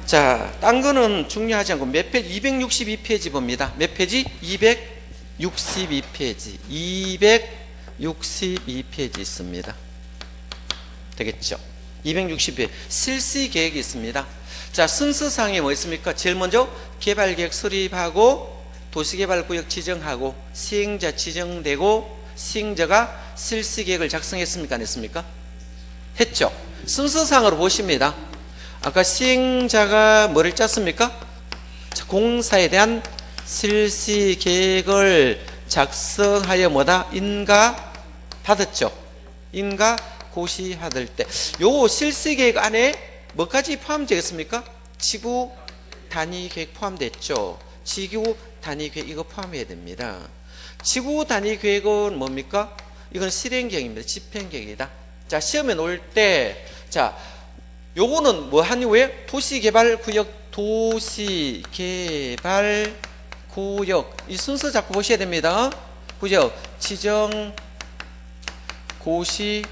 자, 딴 거는 중요하지 않고 몇 페이지? 262페이지 봅니다. 몇 페이지? 262페이지. 262페이지 있습니다. 되겠죠? 260페이지. 실시 계획이 있습니다. 자, 순서상에 뭐 있습니까? 제일 먼저 개발계획 수립하고 도시개발구역 지정하고 시행자 지정되고 시행자가 실시계획을 작성했습니까? 안 했습니까? 했죠? 순서상으로 보십니다. 아까 시행자가 뭐를 짰습니까? 자, 공사에 대한 실시계획을 작성하여 뭐다? 인가 받았죠? 인가 고시받을 때 요 실시계획 안에 뭐까지 포함되겠습니까? 지구 단위 계획 포함됐죠? 지구 단위 계획 이거 포함해야 됩니다. 지구 단위 계획은 뭡니까? 이건 실행계획입니다. 집행계획이다. 자, 시험에 놓을 때, 자, 요거는 뭐 한 후에 도시개발구역, 도시개발구역 이 순서 자꾸 보셔야 됩니다. 구역 지정 고시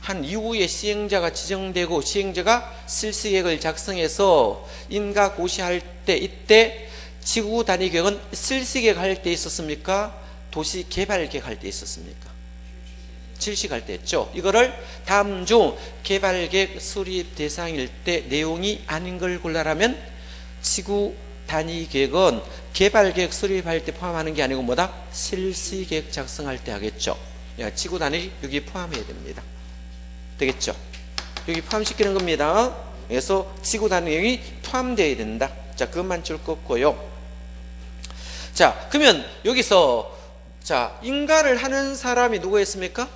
한 이후에 시행자가 지정되고 시행자가 실시계획을 작성해서 인가 고시할 때 이때 지구 단위 계획은 실시계획 할 때 있었습니까? 도시개발계획 할 때 있었습니까? 실시할 때 했죠. 이거를 다음 중 개발계획 수립 대상일 때 내용이 아닌 걸 골라라면 지구 단위 계획은 개발계획 수립할 때 포함하는 게 아니고 뭐다? 실시계획 작성할 때 하겠죠. 지구 단위 여기 포함해야 됩니다. 되겠죠? 여기 포함시키는 겁니다. 그래서 지구 단위 계획이 포함되어야 된다. 자, 그것만 줄 거고요. 자, 그러면 여기서 자, 인가를 하는 사람이 누구였습니까?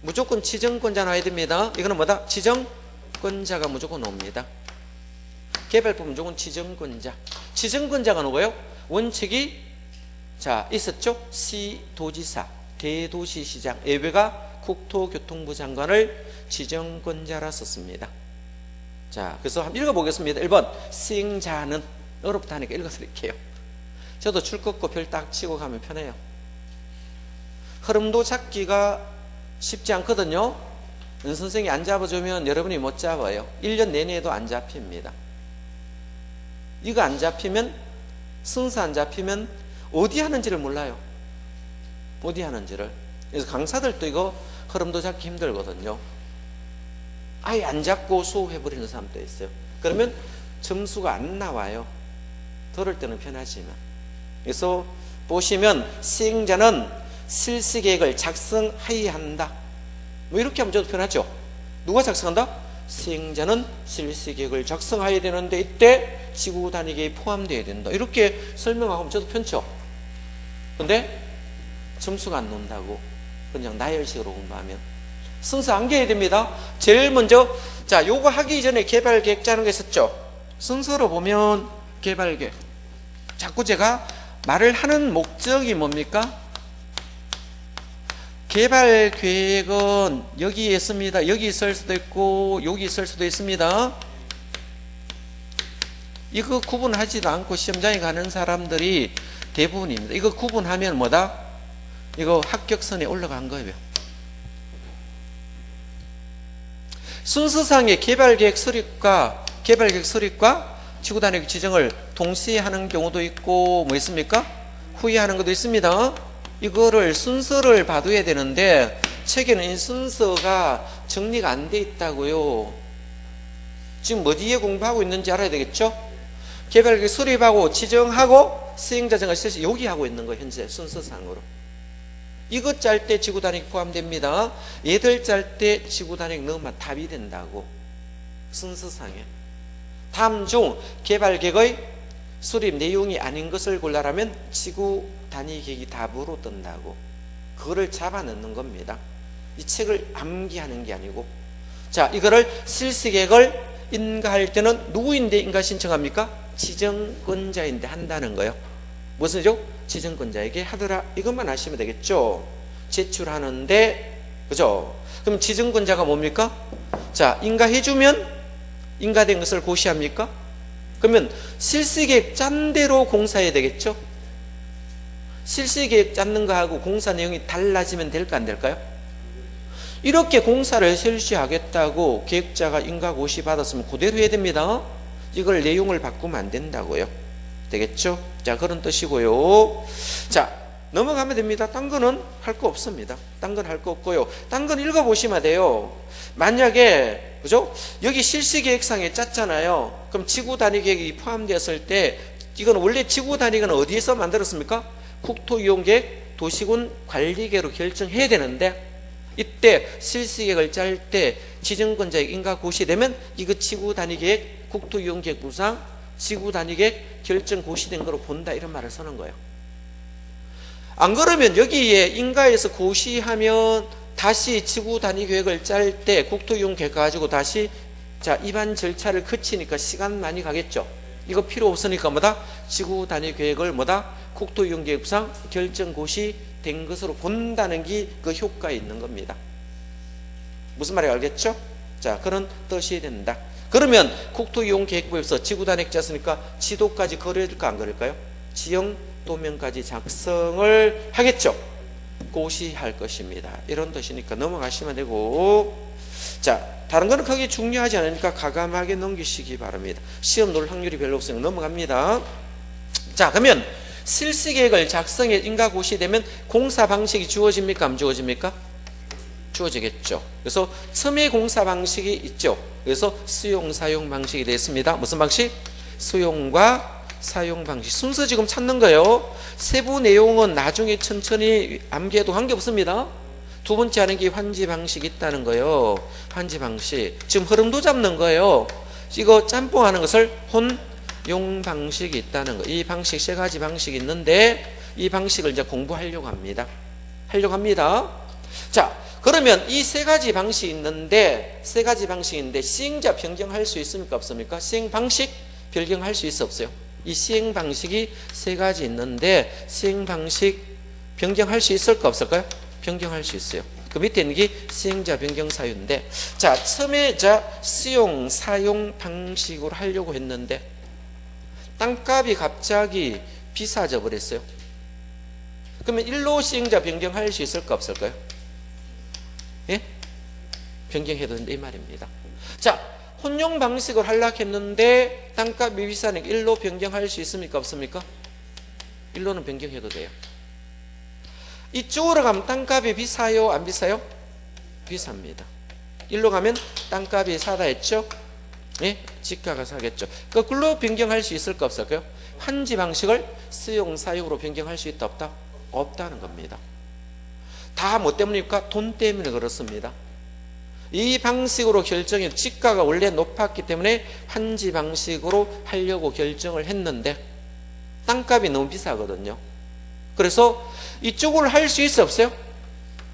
무조건 지정권자 나와야 됩니다. 이거는 뭐다? 지정권자가 무조건 옵니다. 개발법 무조건 지정권자. 지정권자가 누구예요? 원칙이 자 있었죠? 시도지사, 대도시시장, 예외가 국토교통부 장관을 지정권자라 썼습니다. 자, 그래서 한번 읽어보겠습니다. 1번 시행자는 어렵다 하니까 읽어드릴게요. 저도 줄 긋고 별 딱 치고 가면 편해요. 흐름도 찾기가 쉽지 않거든요. 선생님이 안 잡아주면 여러분이 못 잡아요. 1년 내내도 안 잡힙니다. 이거 안 잡히면, 순서 안 잡히면 어디 하는지를 몰라요. 어디 하는지를. 그래서 강사들도 이거 흐름도 잡기 힘들거든요. 아예 안 잡고 수업해버리는 사람도 있어요. 그러면 점수가 안 나와요. 들을 때는 편하지만. 그래서 보시면 시행자는 실시계획을 작성해야 한다. 뭐 이렇게 하면 저도 편하죠. 누가 작성한다? 시행자는 실시계획을 작성해야 되는데 이때 지구 단위 계획이 포함되어야 된다. 이렇게 설명하면 저도 편죠. 근데 점수가 안 논다고 그냥 나열식으로 공부하면 순서 암기해야 됩니다. 제일 먼저 자, 요거 하기 전에 개발계획 짜는 거 있었죠. 순서로 보면 개발계획. 자꾸 제가 말을 하는 목적이 뭡니까? 개발계획은 여기에 있습니다. 여기 있을 수도 있고 여기 있을 수도 있습니다. 이거 구분하지도 않고 시험장에 가는 사람들이 대부분입니다. 이거 구분하면 뭐다? 이거 합격선에 올라간 거예요. 순서상의 개발계획 수립과 지구단위 지정을 동시에 하는 경우도 있고 뭐 있습니까? 후에 하는 것도 있습니다. 이거를 순서를 봐둬야 되는데 책에는 이 순서가 정리가 안 돼 있다고요. 지금 어디에 공부하고 있는지 알아야 되겠죠? 개발계획 수립하고 지정하고 시행자 정을 실시 여기 하고 있는 거 현재 순서상으로. 이것 짤 때 지구단위 포함됩니다. 얘들 짤 때 지구단위 넣으면 답이 된다고. 순서상에. 다음 중 개발계획의 수립 내용이 아닌 것을 골라라면 지구 단위 계획이 답으로 뜬다고. 그거를 잡아 넣는 겁니다. 이 책을 암기하는 게 아니고. 자, 이거를 실시계획을 인가할 때는 누구인데 인가 신청합니까? 지정권자인데 한다는 거예요. 무슨죠? 지정권자에게 하더라. 이것만 아시면 되겠죠. 제출하는데, 그죠? 그럼 지정권자가 뭡니까? 자, 인가해주면 인가된 것을 고시합니까? 그러면 실시계획 짠 대로 공사해야 되겠죠? 실시계획 짰는 거하고 공사 내용이 달라지면 될까 안 될까요? 이렇게 공사를 실시하겠다고 계획자가 인가 고시 받았으면 그대로 해야 됩니다. 이걸 내용을 바꾸면 안 된다고요. 되겠죠? 자, 그런 뜻이고요. 자, 넘어가면 됩니다. 딴 거는 할 거 없습니다. 딴 건 할 거 없고요. 딴 건 읽어보시면 돼요. 만약에, 그죠? 여기 실시계획상에 짰잖아요. 그럼 지구 단위 계획이 포함되었을 때, 이건 원래 지구 단위는 어디에서 만들었습니까? 국토이용계획, 도시군 관리계획으로 결정해야 되는데, 이때 실시계획을 짤 때 지정권자의 인가 고시되면 이거 지구 단위 계획, 국토이용계획 구상, 지구 단위 계획 결정 고시된 거로 본다, 이런 말을 쓰는 거예요. 안 그러면 여기에 인가에서 고시하면 다시 지구 단위 계획을 짤 때 국토이용 계획 가지고 다시 자 입안 절차를 거치니까 시간 많이 가겠죠. 이거 필요 없으니까 뭐다? 지구 단위 계획을 뭐다? 국토이용 계획상 결정 고시 된 것으로 본다는 게 그 효과에 있는 겁니다. 무슨 말인지 알겠죠? 자, 그런 뜻이 된다. 그러면 국토이용계획부에서 지구 단위 짰으니까 지도까지 그려질까 안 그릴까요? 지형 도면까지 작성을 하겠죠. 고시할 것입니다. 이런 뜻이니까 넘어가시면 되고, 자, 다른 거는 크게 중요하지 않으니까 가감하게 넘기시기 바랍니다. 시험 놓을 확률이 별로 없으니까 넘어갑니다. 자, 그러면 실시계획을 작성해 인가 고시되면 공사 방식이 주어집니까? 안 주어집니까? 주어지겠죠. 그래서 첨예 공사 방식이 있죠. 그래서 수용 사용 방식이 됐습니다. 무슨 방식? 수용과 사용 방식. 순서 지금 찾는 거예요. 세부 내용은 나중에 천천히 암기해도 관계없습니다. 두 번째 하는 게 환지 방식이 있다는 거예요. 환지 방식. 지금 흐름도 잡는 거예요. 이거 짬뽕 하는 것을 혼용 방식이 있다는 거. 이 방식 세 가지 방식이 있는데 이 방식을 이제 공부하려고 합니다. 자, 그러면 이 세 가지 방식이 있는데 시행자 변경할 수 있습니까? 없습니까? 시행 방식 변경할 수 있어 없어요? 이 시행 방식이 세 가지 있는데 시행 방식 변경할 수 있을까 없을까요? 변경할 수 있어요. 그 밑에 있는 게 시행자 변경 사유인데, 자, 처음에 수용 사용 방식으로 하려고 했는데 땅값이 갑자기 비싸져 버렸어요. 그러면 일로 시행자 변경할 수 있을까 없을까요? 예? 변경해도 된다 이 말입니다. 자, 혼용 방식을 하려고 했는데 땅값이 비싸니까 일로 변경할 수 있습니까? 없습니까? 일로는 변경해도 돼요. 이쪽으로 가면 땅값이 비싸요? 안 비싸요? 비쌉니다. 일로 가면 땅값이 싸다 했죠? 예? 지가가 싸겠죠. 거꾸로 변경할 수 있을까 없을까요? 환지 방식을 수용 사용으로 변경할 수 있다 없다? 없다는 겁니다. 다 뭐 때문입니까? 돈 때문에 그렇습니다. 이 방식으로 결정해 지가가 원래 높았기 때문에 환지 방식으로 하려고 결정을 했는데 땅값이 너무 비싸거든요. 그래서 이쪽으로 할 수 있어 없어요?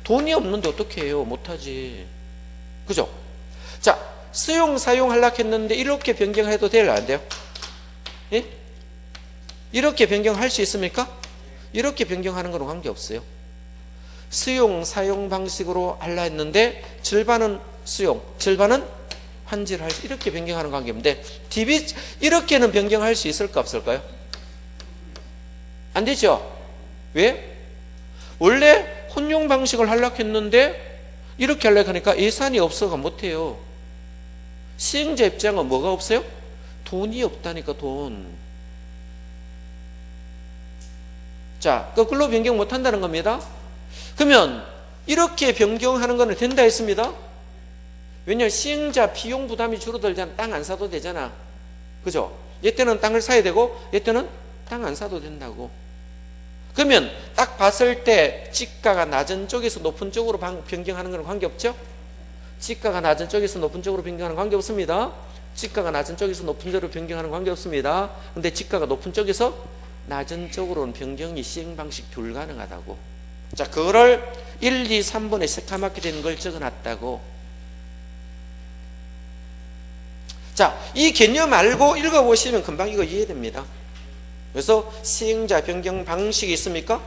돈이 없는데 어떻게 해요? 못하지. 그죠? 자, 수용 사용하려고 했는데 이렇게 변경해도 돼요? 안 돼요? 예? 이렇게 변경할 수 있습니까? 이렇게 변경하는 거는 관계없어요. 수용 사용 방식으로 하려 했는데 절반은 수용, 절반은 환지를 할 수, 이렇게 변경하는 관계인데 이렇게는 변경할 수 있을까 없을까요? 안 되죠? 왜? 원래 혼용 방식을 하려고 했는데 이렇게 하려고 하니까 예산이 없어가 못해요. 시행자 입장은 뭐가 없어요? 돈이 없다니까, 돈. 자, 거꾸로 변경 못한다는 겁니다. 그러면 이렇게 변경하는 거는 된다 했습니다. 왜냐하면 시행자 비용 부담이 줄어들잖아. 땅 안 사도 되잖아. 그죠? 얘때는 땅을 사야 되고 얘때는 땅 안 사도 된다고. 그러면 딱 봤을 때 지가가 낮은 쪽에서 높은 쪽으로 변경하는 거는 관계없죠? 지가가 낮은 쪽에서 높은 쪽으로 변경하는 관계없습니다. 지가가 낮은 쪽에서 높은 쪽으로 변경하는 관계없습니다. 근데 지가가 높은 쪽에서 낮은 쪽으로는 변경이 시행 방식 불가능하다고. 자, 그거를 1, 2, 3번에 새까맣게 된 걸 적어놨다고. 자, 이 개념 알고 읽어보시면 금방 이거 이해됩니다. 그래서 시행자 변경 방식이 있습니까?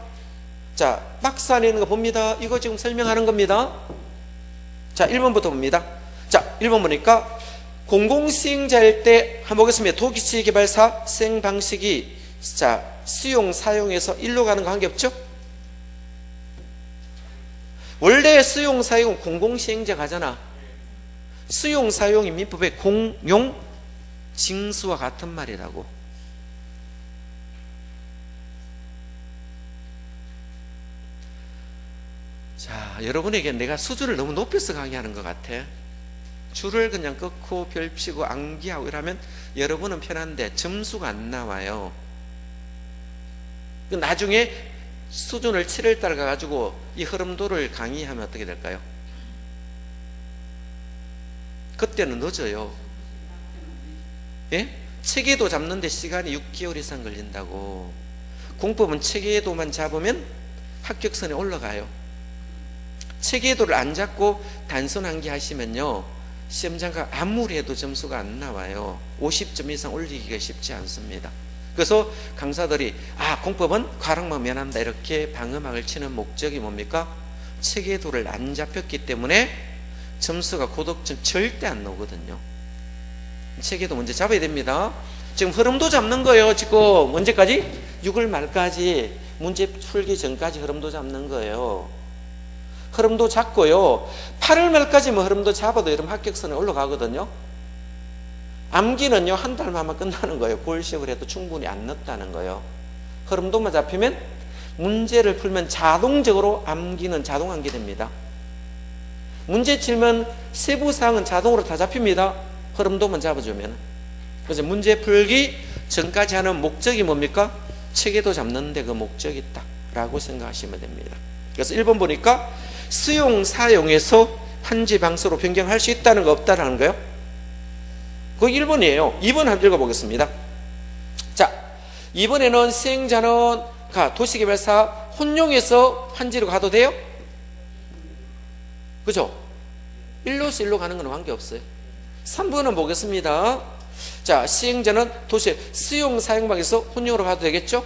자, 박스 안에 있는 거 봅니다. 이거 지금 설명하는 겁니다. 자, 1번부터 봅니다. 자, 1번 보니까 공공시행자일 때 한번 보겠습니다. 도시개발사 시행 방식이 자, 수용 사용에서 일로 가는 거 관계없죠? 원래 수용 사용은 공공시행자 가잖아. 수용 사용이 민법에 공용 징수와 같은 말이라고. 자, 여러분에게 내가 수준을 너무 높여서 강의하는 것 같아. 줄을 그냥 끊고 별피고 암기하고 이러면 여러분은 편한데 점수가 안 나와요. 나중에 수준을 7월 달 가가지고 이 흐름도를 강의하면 어떻게 될까요? 그때는 늦어요. 예? 체계도 잡는데 시간이 6개월 이상 걸린다고. 공법은 체계도만 잡으면 합격선에 올라가요. 체계도를 안 잡고 단순 암기 하시면요, 시험장가 아무리 해도 점수가 안 나와요. 50점 이상 올리기가 쉽지 않습니다. 그래서 강사들이 공법은 과락만 면한다 이렇게 방어막을 치는 목적이 뭡니까? 체계도를 안 잡혔기 때문에 점수가 고득점 절대 안 나오거든요. 체계도 먼저 잡아야 됩니다. 지금 흐름도 잡는 거예요. 지금 언제까지? 6월 말까지 문제 풀기 전까지 흐름도 잡는 거예요. 흐름도 잡고요, 8월 말까지 흐름도 잡아도 여러분 합격선에 올라가거든요. 암기는요, 한 달만 끝나는 거예요. 9월 시험을 해도 충분히 안 늦다는 거예요. 흐름도만 잡히면 문제를 풀면 자동적으로 암기는 자동 암기됩니다. 문제 치면 세부사항은 자동으로 다 잡힙니다. 흐름도만 잡아주면. 그래서 문제 풀기 전까지 하는 목적이 뭡니까? 체계도 잡는데 그 목적이 있다 라고 생각하시면 됩니다. 그래서 1번 보니까 수용, 사용에서 한지 방식으로 변경할 수 있다는 거 없다라는 거예요. 그거 1번이에요. 2번 한번 읽어보겠습니다. 자, 2번에는 시행자는 도시개발사 혼용해서 한지로 가도 돼요? 그죠? 1로서 1로 가는 건 관계없어요. 3번은 보겠습니다. 자, 시행자는 도시 수용, 사용방에서 혼용으로 가도 되겠죠?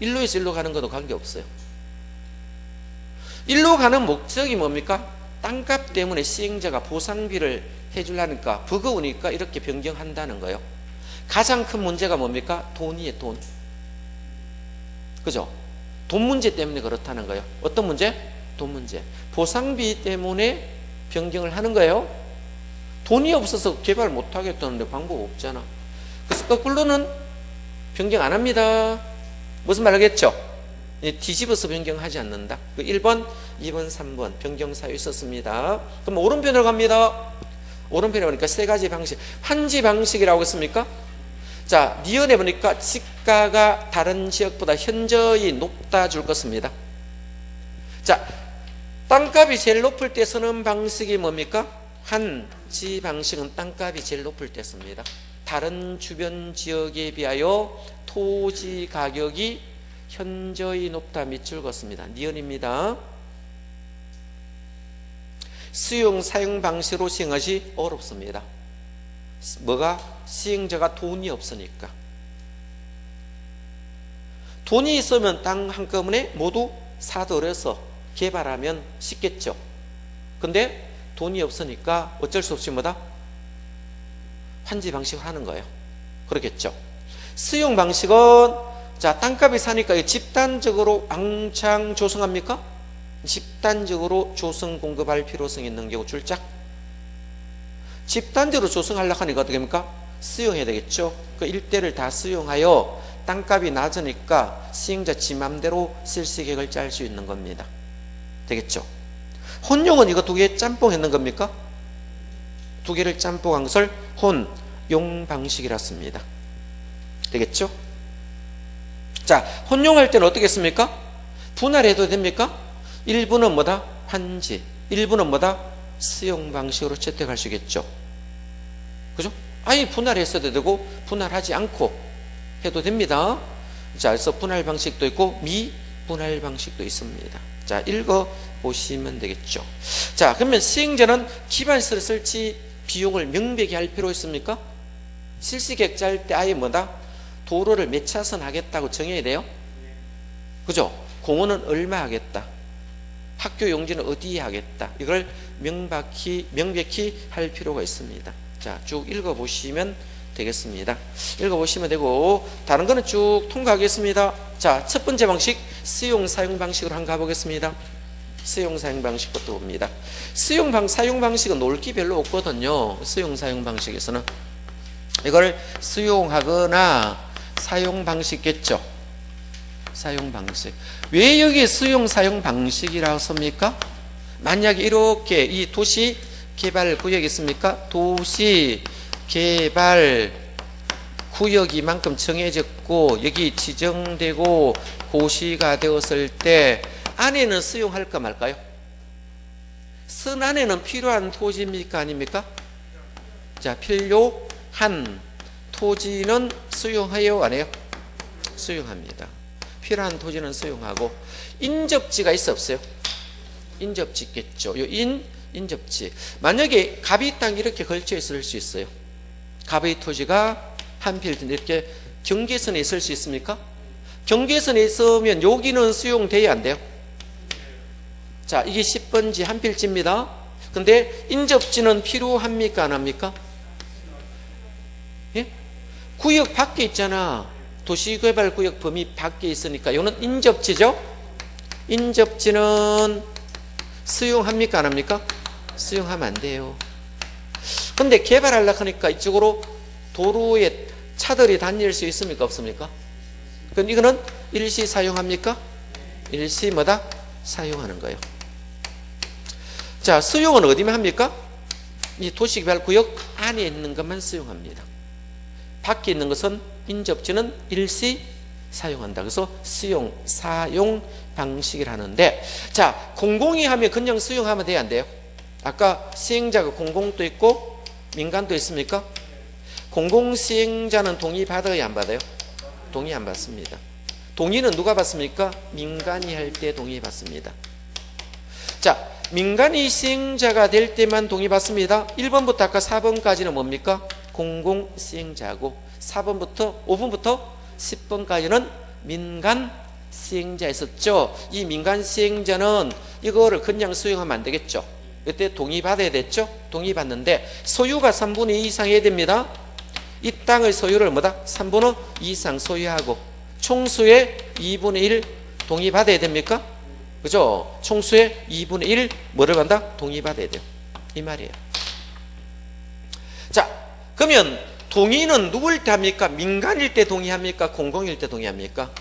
1로에서 1로 가는 것도 관계없어요. 1로 가는 목적이 뭡니까? 땅값 때문에 시행자가 보상비를 해주려니까 버거우니까 이렇게 변경한다는 거예요. 가장 큰 문제가 뭡니까? 돈이에요. 돈. 그죠? 돈 문제 때문에 그렇다는 거예요. 어떤 문제? 돈 문제. 보상비 때문에 변경을 하는 거예요. 돈이 없어서 개발 못 하겠다는데 방법 없잖아. 그래서 거꾸로는 변경 안 합니다. 무슨 말 하겠죠? 뒤집어서 변경하지 않는다. 1번, 2번, 3번 변경 사유 있었습니다. 그럼 오른편으로 갑니다. 오른편에 보니까 세 가지 방식. 한지 방식이라고 했습니까? 자, 니은에 보니까 지가가 다른 지역보다 현저히 높다 줄 것입니다. 자, 땅값이 제일 높을 때 쓰는 방식이 뭡니까? 한지 방식은 땅값이 제일 높을 때 씁니다. 다른 주변 지역에 비하여 토지 가격이 현저히 높다 밑줄 긋습니다. 니은입니다. 수용, 사용 방식으로 시행하시 어렵습니다. 뭐가? 시행자가 돈이 없으니까. 돈이 있으면 땅 한꺼번에 모두 사들여서 개발하면 쉽겠죠. 근데 돈이 없으니까 어쩔 수 없이 뭐다? 환지 방식을 하는 거예요. 그렇겠죠. 수용 방식은 자, 땅값이 사니까 집단적으로 앙창 조성합니까? 집단적으로 조성 공급할 필요성이 있는 경우 출작. 집단적으로 조성하려고 하니까 어떻게 합니까? 수용해야 되겠죠. 그 일대를 다 수용하여 땅값이 낮으니까 시행자 지 맘대로 실시계획을 짤 수 있는 겁니다. 되겠죠. 혼용은 이거 두 개 짬뽕 했는 겁니까? 두 개를 짬뽕한 것을 혼용 방식이라 씁니다. 되겠죠? 자, 혼용할 때는 어떻게 했습니까? 분할해도 됩니까? 일부는 뭐다? 한지, 일부는 뭐다? 수용 방식으로 채택할 수 있겠죠. 그죠? 아예 분할했어도 되고 분할하지 않고 해도 됩니다. 자, 그래서 분할 방식도 있고 미분할 방식도 있습니다. 자, 읽어보시면 되겠죠. 자, 그러면 시행자는 기반시설을 설치 비용을 명백히 할 필요 있습니까? 실시계획 짤 때 아예 뭐다? 도로를 몇 차선 하겠다고 정해야 돼요? 그죠? 공원은 얼마 하겠다. 학교 용지는 어디에 하겠다. 이걸 명백히 할 필요가 있습니다. 자, 쭉 읽어보시면 되겠습니다. 읽어보시면 되고, 다른 거는 쭉 통과하겠습니다. 자, 첫 번째 방식, 수용, 사용 방식으로 한번 가보겠습니다. 수용, 사용 방식부터 봅니다. 사용 방식은 놀기 별로 없거든요. 수용, 사용 방식에서는. 이걸 수용하거나 사용 방식겠죠. 사용 방식. 왜 여기 수용 사용 방식이라고 씁니까? 만약에 이렇게 이 도시 개발 구역이 있습니까? 도시 개발 구역이 만큼 정해졌고 여기 지정되고 고시가 되었을 때 안에는 수용할까 말까요? 선 안에는 필요한 토지입니까? 아닙니까? 자, 필요한 토지는 수용해요? 안 해요? 수용합니다. 필요한 토지는 수용하고. 인접지가 있어 없어요? 인접지 있겠죠. 요 인접지. 만약에 갑이 땅 이렇게 걸쳐 있을 수 있어요. 갑의 토지가 한 필 이렇게 경계선에 있을 수 있습니까? 경계선에 있으면 여기는 수용돼야 안 돼요? 자, 이게 10번지 한 필지입니다. 근데 인접지는 필요합니까? 안 합니까? 예? 구역 밖에 있잖아. 도시개발구역 범위 밖에 있으니까 이거는 인접지죠? 인접지는 수용합니까? 안 합니까? 수용하면 안 돼요. 근데 개발하려고 하니까 이쪽으로 도로에 차들이 다닐 수 있습니까? 없습니까? 그럼 이거는 일시 사용합니까? 일시 뭐다? 사용하는 거예요. 자, 수용은 어디만 합니까? 이 도시개발구역 안에 있는 것만 수용합니다. 밖에 있는 것은 인접지는 일시 사용한다. 그래서 수용, 사용 방식을 하는데, 자, 공공이 하면 그냥 수용하면 돼요? 안 돼요? 아까 시행자가 공공도 있고 민간도 있습니까? 공공시행자는 동의 받아야 안 받아요? 동의 안 받습니다. 동의는 누가 받습니까? 민간이 할 때 동의 받습니다. 자, 민간이 시행자가 될 때만 동의 받습니다. 1번부터 아까 4번까지는 뭡니까? 공공시행자고 4번부터 5번부터 10번까지는 민간 시행자 있었죠. 이 민간 시행자는 이거를 그냥 수용하면 안 되겠죠. 이때 동의 받아야 됐죠. 동의 받는데 소유가 3분의 2 이상 해야 됩니다. 이 땅의 소유를 뭐다? 3분의 2 이상 소유하고 총수의 2분의 1 동의 받아야 됩니까? 그죠? 총수의 2분의 1 뭐를 받다? 동의 받아야 돼요. 이 말이에요. 자, 그러면 동의는 누구일 때 합니까? 민간일 때 동의합니까? 공공일 때 동의합니까?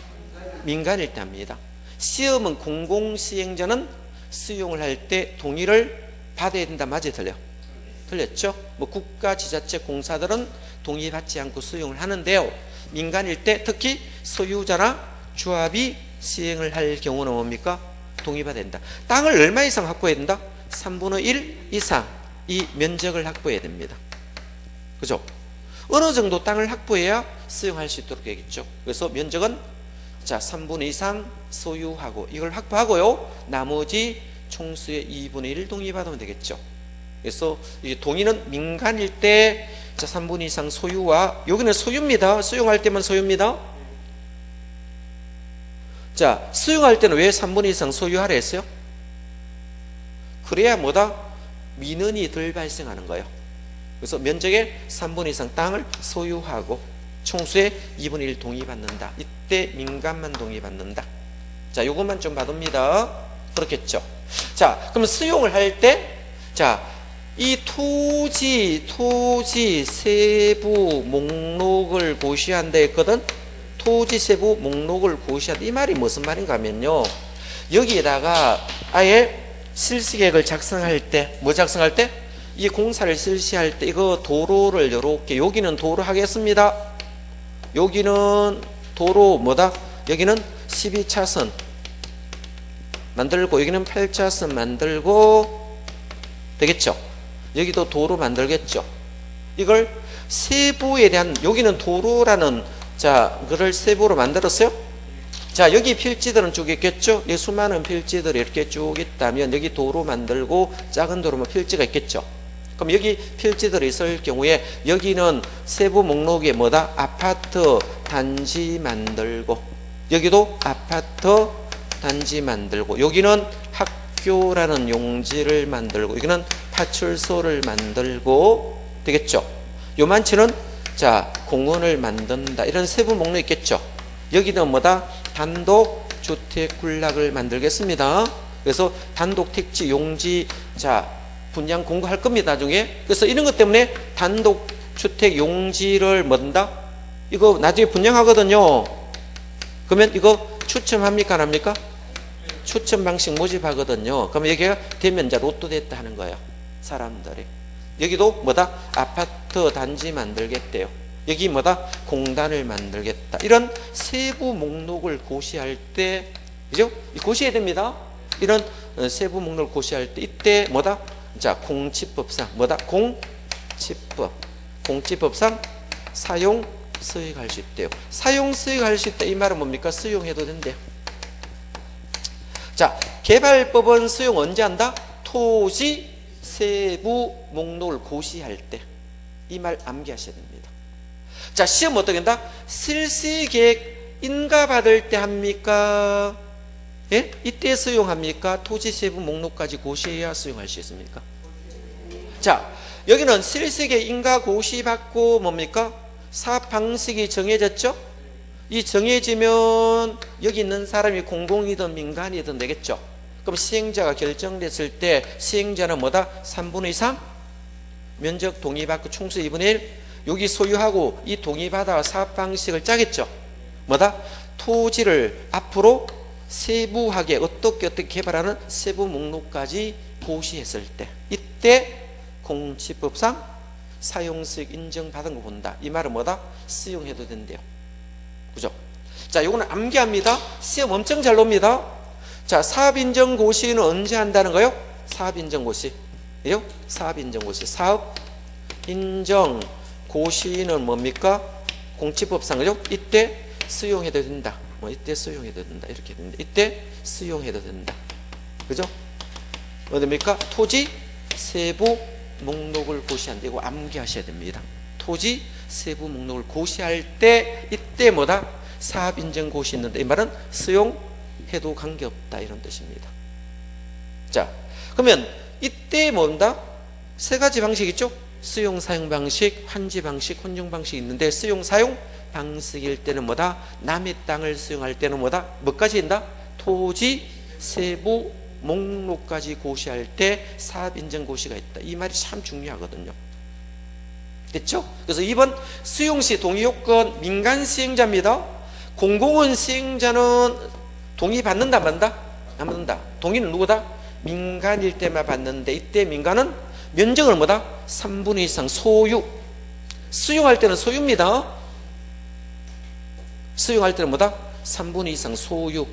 민간일 때 합니다. 시험은 공공시행자는 수용을 할 때 동의를 받아야 된다. 맞아요? 틀려? 틀렸죠? 뭐 국가, 지자체, 공사들은 동의받지 않고 수용을 하는데요. 민간일 때 특히 소유자나 조합이 시행을 할 경우는 뭡니까? 동의받아야 된다. 땅을 얼마 이상 확보해야 된다? 3분의 1 이상 이 면적을 확보해야 됩니다. 그죠? 어느 정도 땅을 확보해야 수용할 수 있도록 되겠죠. 그래서 면적은 자 3분의 2 이상 소유하고 이걸 확보하고요. 나머지 총수의 2분의 1 동의받으면 되겠죠. 그래서 이 동의는 민간일 때 자 3분의 2 이상 소유와 여기는 소유입니다. 수용할 때만 소유입니다. 자, 수용할 때는 왜 3분의 2 이상 소유하라 했어요? 그래야 뭐다? 민원이 덜 발생하는 거예요. 그래서 면적의 3분의 2 이상 땅을 소유하고 총수의 2분의 1 동의받는다. 이때 민간만 동의받는다. 자, 요것만 좀 받습니다. 그렇겠죠. 자, 그럼 수용을 할 때, 자, 이 토지 세부 목록을 고시한다 했거든? 토지 세부 목록을 고시한다. 이 말이 무슨 말인가 하면요. 여기에다가 아예 실시계획을 작성할 때, 뭐 작성할 때? 이 공사를 실시할 때 이거 도로를 이렇게 여기는 도로 하겠습니다. 여기는 도로 뭐다? 여기는 12차선 만들고 여기는 8차선 만들고 되겠죠. 여기도 도로 만들겠죠. 이걸 세부에 대한 여기는 도로라는 자 그걸 세부로 만들었어요. 자 여기 필지들은 쭉 있겠죠. 이 수많은 필지들이 이렇게 쭉 있다면 여기 도로 만들고 작은 도로만 필지가 있겠죠. 그럼 여기 필지들이 있을 경우에 여기는 세부 목록에 뭐다? 아파트 단지 만들고 여기도 아파트 단지 만들고 여기는 학교라는 용지를 만들고 여기는 파출소를 만들고 되겠죠. 요만치는 자 공원을 만든다. 이런 세부 목록이 있겠죠. 여기는 뭐다? 단독 주택 군락을 만들겠습니다. 그래서 단독 택지 용지 자 분양 공고할 겁니다. 나중에. 그래서 이런 것 때문에 단독 주택 용지를 뭐다? 이거 나중에 분양하거든요. 그러면 이거 추첨합니까 안 합니까? 추첨 방식 모집하거든요. 그러면 여기가 되면 이제 로또 됐다 하는 거예요. 사람들이. 여기도 뭐다? 아파트 단지 만들겠대요. 여기 뭐다? 공단을 만들겠다. 이런 세부 목록을 고시할 때, 그죠? 고시해야 됩니다. 이런 세부 목록을 고시할 때 이때 뭐다? 자, 공지법상 뭐다? 공지법상 사용 수익할 수 있대요. 사용 수익할 수 있다 이 말은 뭡니까? 수용해도 된대요. 자, 개발법은 수용 언제 한다? 토지 세부 목록을 고시할 때. 이 말 암기하셔야 됩니다. 자, 시험 어떻게 한다? 실시계획 인가받을 때 합니까? 예? 이때 수용합니까? 토지 세부 목록까지 고시해야 수용할 수 있습니까? 자, 여기는 실시계획 인가 고시받고 뭡니까? 사업 방식이 정해졌죠? 이 정해지면 여기 있는 사람이 공공이든 민간이든 되겠죠? 그럼 시행자가 결정됐을 때 시행자는 뭐다? 3분의 2상 면적 동의받고 총수 2분의 1 여기 소유하고 이 동의받아 사업 방식을 짜겠죠? 뭐다? 토지를 앞으로 세부하게 어떻게 개발하는 세부 목록까지 고시했을 때 이때 공지법상 사용수익 인정받은 거 본다. 이 말은 뭐다? 수용해도 된대요. 그죠? 자, 요거는 암기합니다. 시험 엄청 잘 놉니다. 자, 사업인정고시는 언제 한다는 거요? 사업인정고시. 요? 사업인정고시. 사업인정고시는 뭡니까? 공지법상, 그죠? 이때 수용해도 된다. 이때 수용해도 된다. 이렇게 된다. 이때 수용해도 된다. 그죠? 어디입니까? 토지 세부 목록을 고시한다. 이거 암기하셔야 됩니다. 토지 세부 목록을 고시할 때 이때 뭐다? 사업인정 고시 있는데 이 말은 수용해도 관계없다 이런 뜻입니다. 자, 그러면 이때 뭔다? 세 가지 방식 있죠? 수용 사용 방식, 환지 방식, 혼용 방식 있는데 수용 사용 방식일 때는 뭐다? 남의 땅을 수용할 때는 뭐다? 뭐까지 한다? 토지 세부 목록까지 고시할 때 사업인정 고시가 있다. 이 말이 참 중요하거든요. 됐죠? 그래서 2번 수용시 동의요건 민간 시행자입니다. 공공은 시행자는 동의 받는다 안 받는다? 안 받는다. 동의는 누구다? 민간일 때만 받는데 이때 민간은 면적을 뭐다? 3분의 2 이상 소유. 수용할 때는 소유입니다. 수용할 때는 뭐다? 3분의 2 이상 소유.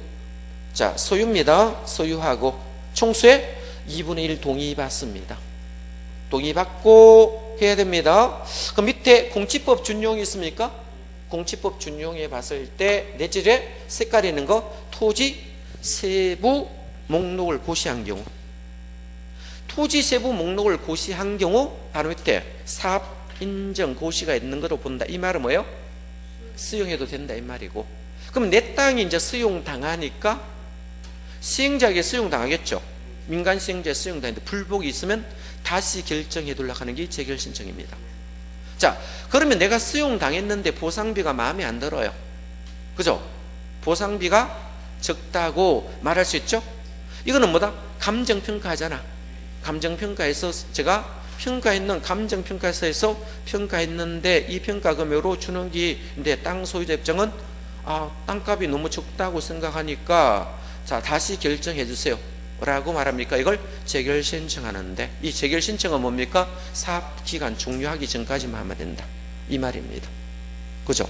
자, 소유입니다. 소유하고 총수의 2분의 1 동의받습니다. 동의받고 해야 됩니다. 그럼 밑에 공지법 준용이 있습니까? 공지법 준용해 봤을 때 넷째 색깔이 있는 거 토지 세부 목록을 고시한 경우, 토지 세부 목록을 고시한 경우 바로 밑에 사업 인정 고시가 있는 거로 본다. 이 말은 뭐예요? 수용해도 된다 이 말이고. 그럼 내 땅이 이제 수용 당하니까 시행자에게 수용 당하겠죠. 민간 시행자에 수용 당했는데 불복이 있으면 다시 결정해 둘라 하는 게 재결 신청입니다. 자, 그러면 내가 수용 당했는데 보상비가 마음에 안 들어요. 그죠? 보상비가 적다고 말할 수 있죠? 이거는 뭐다? 감정평가하잖아. 감정평가에서 제가 평가했는 감정평가에서 평가했는데 이 평가금액으로 주는 기인데 땅 소유자 입장은 땅값이 너무 적다고 생각하니까 자, 다시 결정해 주세요 라고 말합니까? 이걸 재결 신청하는데 이 재결 신청은 뭡니까? 사업기간 종료하기 전까지만 하면 된다 이 말입니다. 그죠?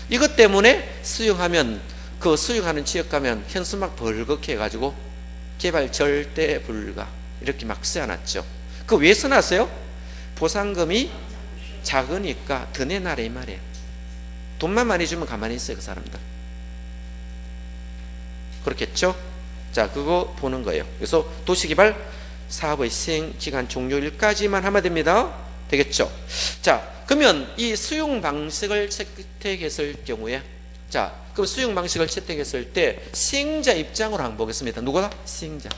이것 때문에 수용하면 그 수용하는 지역 가면 현수막 벌겋게 해가지고 개발 절대 불가 이렇게 막 써놨죠. 그 왜 써놨어요? 보상금이 작으니까 더 내놔라 이 말이에요. 돈만 많이 주면 가만히 있어요 그 사람들. 그렇겠죠? 자, 그거 보는 거예요. 그래서 도시개발 사업의 시행기간 종료일까지만 하면 됩니다. 되겠죠? 자, 그러면 이 수용 방식을 채택했을 경우에 자, 그럼 수용 방식을 채택했을 때 시행자 입장으로 한번 보겠습니다. 누구다? 시행자.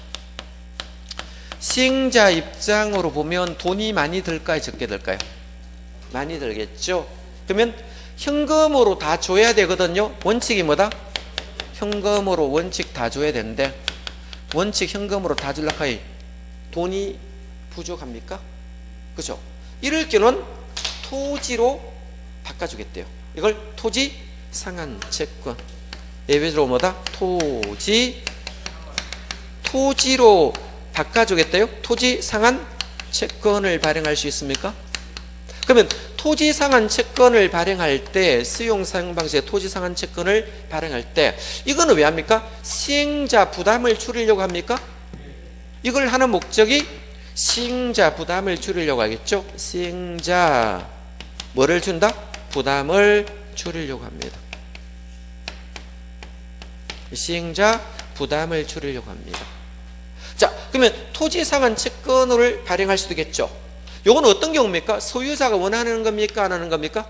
시행자 입장으로 보면 돈이 많이 들까요? 적게 들까요? 많이 들겠죠? 그러면 현금으로 다 줘야 되거든요. 원칙이 뭐다? 현금으로 원칙 다 줘야 되는데 원칙 현금으로 다 주려고 하니 돈이 부족합니까? 그죠? 이럴 경우는 토지로 바꿔주겠대요. 이걸 토지 상한 채권. 예외적으로 뭐다? 토지로 바꿔주겠대요. 토지 상한 채권을 발행할 수 있습니까? 그러면 토지 상한 채권을 발행할 때, 수용 사용 방식의 토지 상한 채권을 발행할 때 이거는 왜 합니까? 시행자 부담을 줄이려고 합니까? 이걸 하는 목적이 시행자 부담을 줄이려고 하겠죠. 시행자 뭐를 준다? 부담을 줄이려고 합니다. 시행자 부담을 줄이려고 합니다. 자, 그러면 토지 상한 채권을 발행할 수도 있겠죠. 요건 어떤 경우입니까? 소유자가 원하는 겁니까? 안 하는 겁니까?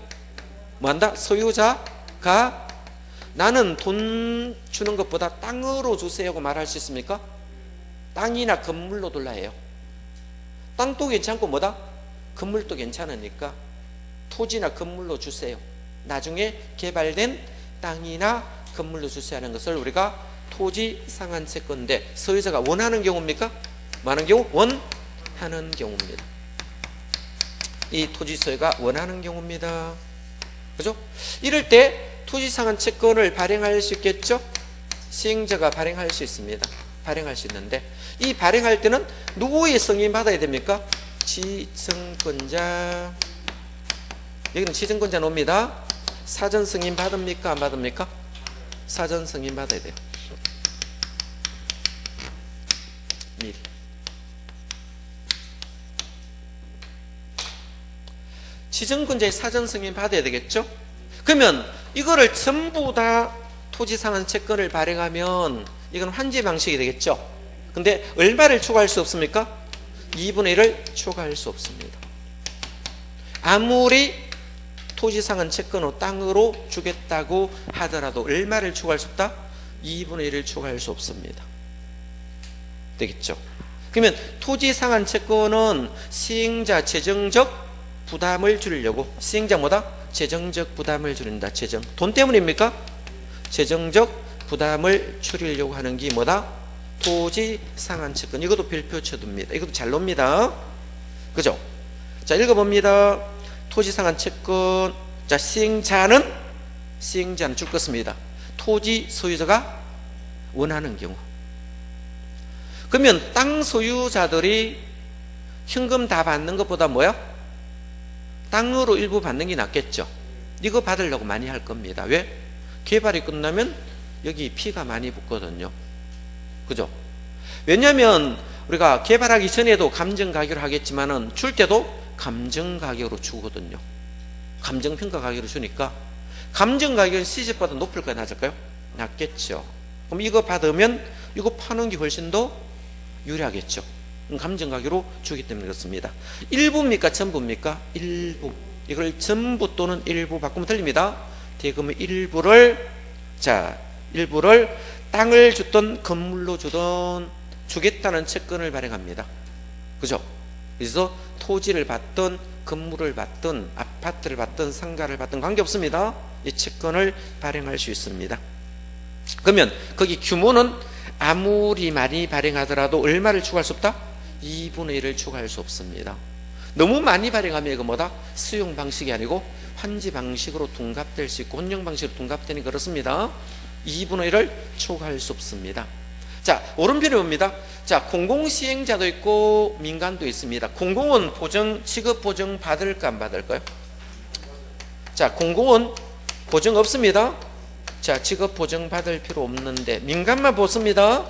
뭐 한다? 소유자가 나는 돈 주는 것보다 땅으로 주세요 하고 말할 수 있습니까? 땅이나 건물로 둘라 해요. 땅도 괜찮고 뭐다? 건물도 괜찮으니까 토지나 건물로 주세요. 나중에 개발된 땅이나 건물로 주세요 하는 것을 우리가 토지 상한 채권인데, 소유자가 원하는 경우입니까? 많은 경우 원하는 경우입니다. 이 토지 소유가 원하는 경우입니다. 그죠? 이럴 때 토지 상한 채권을 발행할 수 있겠죠? 시행자가 발행할 수 있습니다. 발행할 수 있는데, 이 발행할 때는 누구의 승인 받아야 됩니까? 지정권자. 여기는 지정권자 놉니다. 사전 승인 받습니까? 안 받습니까? 사전 승인 받아야 돼요. 미리. 지정권자의 사전 승인 받아야 되겠죠? 그러면 이거를 전부 다 토지 상한 채권을 발행하면 이건 환지 방식이 되겠죠? 근데 얼마를 초과할 수 없습니까? 2분의 1을 초과할 수 없습니다. 아무리 토지 상한 채권을 땅으로 주겠다고 하더라도 얼마를 초과할 수 없다? 2분의 1을 초과할 수 없습니다. 되겠죠? 그러면 토지 상한 채권은 시행자 재정적 부담을 줄이려고, 시행자 뭐다? 재정적 부담을 줄인다. 재정. 돈 때문입니까? 재정적 부담을 줄이려고 하는 게 뭐다? 토지 상한 채권. 이것도 별표 쳐둡니다. 이것도 잘 놉니다. 그죠? 자, 읽어봅니다. 토지 상한 채권. 자, 시행자는 줄 것입니다. 토지 소유자가 원하는 경우. 그러면 땅 소유자들이 현금 다 받는 것보다 뭐야? 땅으로 일부 받는 게 낫겠죠. 이거 받으려고 많이 할 겁니다. 왜? 개발이 끝나면 여기 피가 많이 붙거든요. 그죠? 왜냐하면 우리가 개발하기 전에도 감정 가격을 하겠지만은 줄 때도 감정 가격으로 주거든요. 감정 평가 가격으로 주니까 감정 가격은 시세보다 높을까요? 낮을까요? 낮겠죠. 그럼 이거 받으면 이거 파는 게 훨씬 더 유리하겠죠. 감정 가격으로 주기 때문에 그렇습니다. 일부입니까? 전부입니까? 일부. 이걸 전부 또는 일부 바꾸면 틀립니다. 대금의 일부를 땅을 주던 건물로 주던 주겠다는 채권을 발행합니다. 그죠? 그래서 토지를 받든 건물을 받든 아파트를 받든 상가를 받든 관계없습니다. 이 채권을 발행할 수 있습니다. 그러면 거기 규모는 아무리 많이 발행하더라도 얼마를 추가할 수 없다? 2분의 1을 추가할 수 없습니다. 너무 많이 발행하면 이거 뭐다? 수용 방식이 아니고 환지 방식으로 둔갑될 수 있고 혼용 방식으로 둔갑되니 그렇습니다. 2분의 1을 초과할 수 없습니다. 자, 오른편에 봅니다. 자, 공공시행자도 있고 민간도 있습니다. 공공은 취급 보증 받을까 안 받을까요? 자, 공공은 보증 없습니다. 자, 취급 보증 받을 필요 없는데 민간만 보습니다.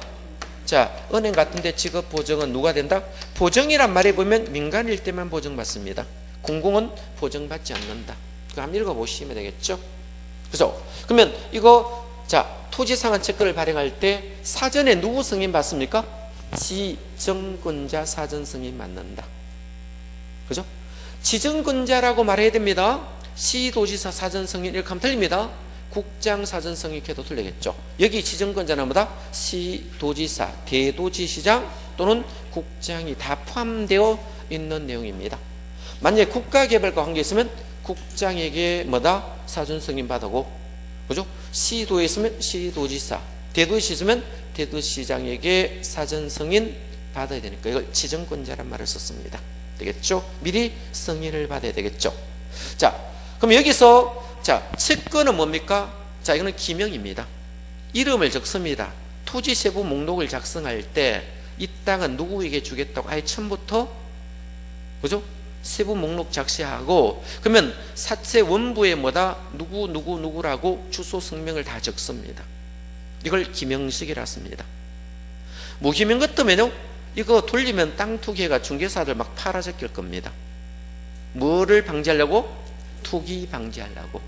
자, 은행 같은데 취급 보증은 누가 된다? 보증이란 말에 보면 민간일 때만 보증받습니다. 공공은 보증받지 않는다. 그거 한번 읽어보시면 되겠죠? 그죠? 그러면 이거 토지 상한 채권을 발행할 때 사전에 누구 승인 받습니까? 지정권자 사전 승인 받는다. 그죠? 지정권자라고 말해야 됩니다. 시도지사 사전 승인 이렇게 하면 틀립니다. 국장 사전 승인해도 틀리겠죠. 여기 지정권자는 뭐다? 시도지사, 대도지시장 또는 국장이 다 포함되어 있는 내용입니다. 만약에 국가개발과 관계 있으면 국장에게 뭐다? 사전 승인 받고, 그죠? 시도에 있으면 시도지사, 대도시 있으면 대도시장에게 사전 승인 받아야 되니까 이걸 지정권자란 말을 썼습니다. 되겠죠? 미리 승인을 받아야 되겠죠. 자, 그럼 여기서 자, 채권은 뭡니까? 자, 이거는 기명입니다. 이름을 적습니다. 토지 세부 목록을 작성할 때 이 땅은 누구에게 주겠다고 아예 처음부터 그죠? 세부 목록 작시하고 그러면 사채 원부에 뭐다? 누구라고 주소 성명을 다 적습니다. 이걸 기명식이라 씁니다. 무기명 같으면요 이거 돌리면 땅 투기가 중개사들 막 팔아 적길 겁니다. 뭐를 방지하려고? 투기 방지하려고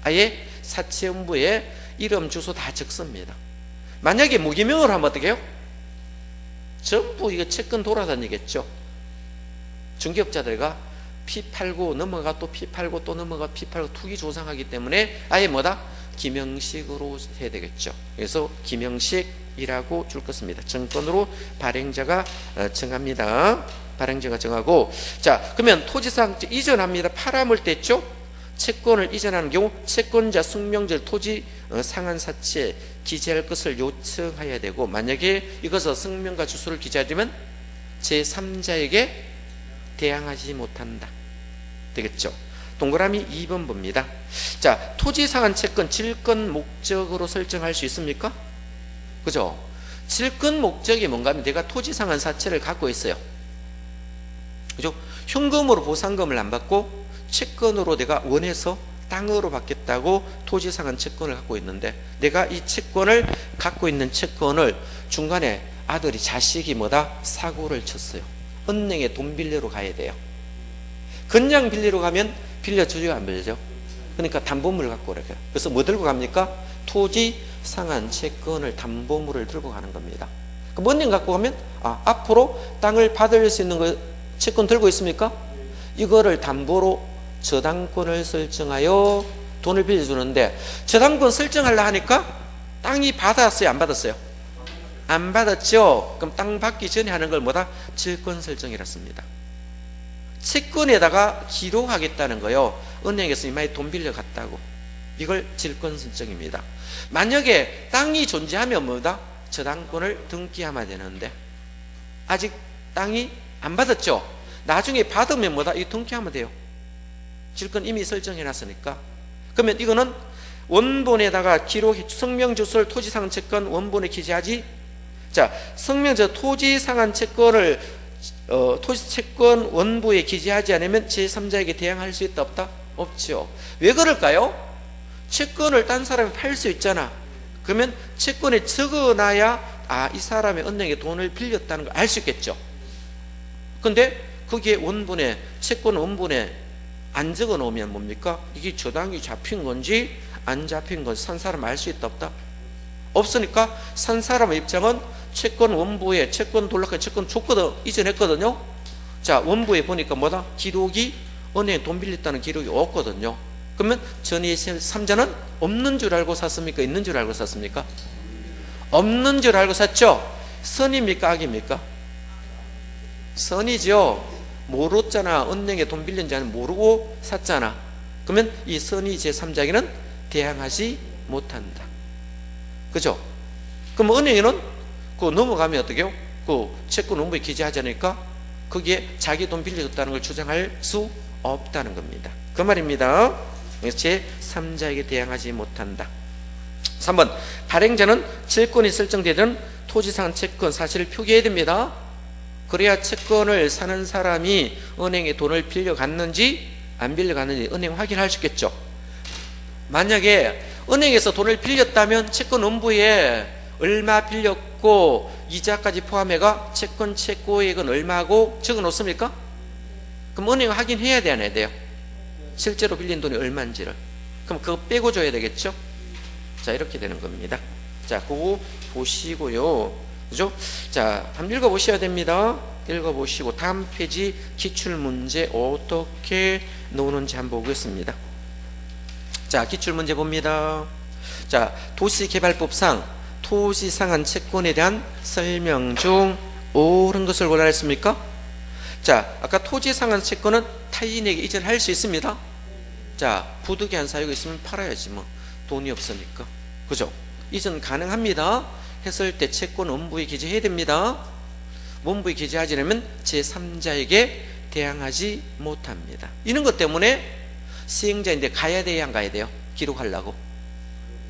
아예 사채 원부에 이름 주소 다 적습니다. 만약에 무기명으로 하면 어떻게 해요? 전부 이거 채권 돌아다니겠죠. 중개업자들과 피 팔고 넘어가 또 피 팔고 또 넘어가 피 팔고 투기 조장하기 때문에 아예 뭐다? 기명식으로 해야 되겠죠. 그래서 기명식이라고 줄 것입니다. 정권으로 발행자가 정합니다. 발행자가 정하고 자 그러면 토지상 이전합니다. 팔아물 때 했죠. 채권을 이전하는 경우 채권자 숙명절 토지 상한사채 기재할 것을 요청해야 되고 만약에 이것을 성명과 주소를 기재하려면 제3자에게 대항하지 못한다. 되겠죠. 동그라미 2번 봅니다. 자, 토지 상한 채권 질권 목적으로 설정할 수 있습니까? 그죠? 질권 목적이 뭔가 하면 내가 토지 상한 사채를 갖고 있어요. 그죠? 현금으로 보상금을 안 받고 채권으로 내가 원해서 땅으로 받겠다고 토지 상한 채권을 갖고 있는데 내가 이 채권을 갖고 있는 채권을 중간에 아들이 자식이 뭐다? 사고를 쳤어요. 은행에 돈 빌리러 가야 돼요. 그냥 빌리러 가면 빌려주죠 안 빌려줘? 그러니까 담보물을 갖고 오래요. 그래서 뭐 들고 갑니까? 토지 상한 채권을 담보물을 들고 가는 겁니다. 그럼 은행 갖고 가면 앞으로 땅을 받을 수 있는 거 채권 들고 있습니까? 이거를 담보로 저당권을 설정하여 돈을 빌려주는데 저당권 설정하려 하니까 땅이 받았어요 안 받았어요? 안 받았죠? 그럼 땅 받기 전에 하는 걸 뭐다? 질권 설정이라 씁니다. 채권에다가 기록하겠다는 거요. 은행에서 이마에 돈 빌려갔다고. 이걸 질권 설정입니다. 만약에 땅이 존재하면 뭐다? 저당권을 등기하면 되는데 아직 땅이 안 받았죠? 나중에 받으면 뭐다? 이 등기하면 돼요. 질권 이미 설정해 놨으니까. 그러면 이거는 원본에다가 기록 성명주소를 토지상한 채권 원본에 기재하지. 자, 성명저 토지상한 채권을 토지채권 원부에 기재하지 않으면 제3자에게 대항할 수 있다 없다? 없죠. 왜 그럴까요? 채권을 딴 사람이 팔 수 있잖아. 그러면 채권에 적어놔야 이 사람이 은행에 돈을 빌렸다는 걸 알 수 있겠죠. 근데 거기에 원본에 채권 원본에 안 적어 놓으면 뭡니까? 이게 저당이 잡힌 건지 안 잡힌 건지 산 사람 알 수 있다 없다? 없으니까 산 사람의 입장은 채권 원부에 채권 돌락한 채권 줬거든 이전했거든요. 자 원부에 보니까 뭐다? 기록이 은행에 돈 빌렸다는 기록이 없거든요. 그러면 전의 3자는 없는 줄 알고 샀습니까? 있는 줄 알고 샀습니까? 없는 줄 알고 샀죠? 선입니까? 악입니까? 선이죠. 모르잖아. 은행에 돈 빌린 자는 모르고 샀잖아. 그러면 이 선의 제3자에게는 대항하지 못한다. 그죠? 그럼 은행에는 그 넘어가면 어떻게 해요? 그 채권 원부에 기재하지 않으니까 거기에 자기 돈 빌려줬다는 걸 주장할 수 없다는 겁니다. 그 말입니다. 제3자에게 대항하지 못한다. 3번 발행자는 질권이 설정되던 토지상한 채권 사실을 표기해야 됩니다. 그래야 채권을 사는 사람이 은행에 돈을 빌려갔는지 안 빌려갔는지 은행 확인할 수 있겠죠. 만약에 은행에서 돈을 빌렸다면 채권 원부에 얼마 빌렸고 이자까지 포함해가 채권 채권액은 얼마고 적어 놓습니까? 그럼 은행 확인해야 돼 안 해야 돼요? 실제로 빌린 돈이 얼마인지를. 그럼 그거 빼고 줘야 되겠죠. 자 이렇게 되는 겁니다. 자 그거 보시고요. 그죠? 자, 한번 읽어보셔야 됩니다. 읽어보시고 다음 페이지 기출문제 어떻게 노는지 한번 보겠습니다. 자, 기출문제 봅니다. 자, 도시개발법상 토지상한 채권에 대한 설명 중 옳은 것을 골라야 했습니까? 자, 아까 토지상한 채권은 타인에게 이전할 수 있습니다. 자, 부득이한 사유가 있으면 팔아야지 뭐. 돈이 없으니까. 그죠? 이전 가능합니다. 했을 때 채권 원부에 기재해야 됩니다. 원부에 기재하지 않으면 제3자에게 대항하지 못합니다. 이런 것 때문에 시행자인데 가야 돼야 안 가야 돼요? 기록하려고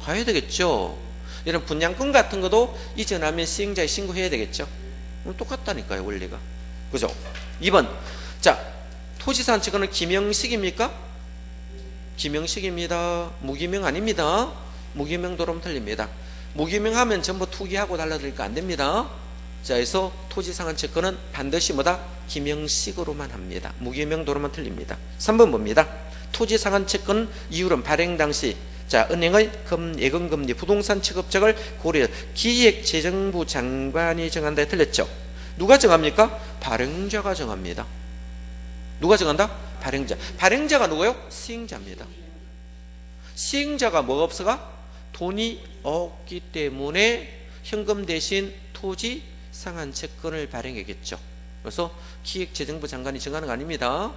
가야 되겠죠. 이런 분양권 같은 것도 이전하면 시행자에 신고해야 되겠죠. 똑같다니까요, 원리가. 그죠? 2번. 자, 토지사한 채권은 기명식입니까? 기명식입니다. 무기명 아닙니다. 무기명 도로면 틀립니다. 무기명하면 전부 투기하고 달라들니까 안 됩니다. 자, 그래서 토지상한 채권은 반드시 뭐다? 기명식으로만 합니다. 무기명 도로만 틀립니다. 3번 봅니다. 토지상한 채권 이율은 발행 당시 자, 은행의 예금금리 부동산 취급적을 고려 기획재정부 장관이 정한다에 틀렸죠. 누가 정합니까? 발행자가 정합니다. 누가 정한다? 발행자. 발행자가 누구요? 시행자입니다. 시행자가 뭐가 없어가? 돈이 없기 때문에 현금 대신 토지 상한 채권을 발행하겠죠. 그래서 기획재정부 장관이 정하는 거 아닙니다.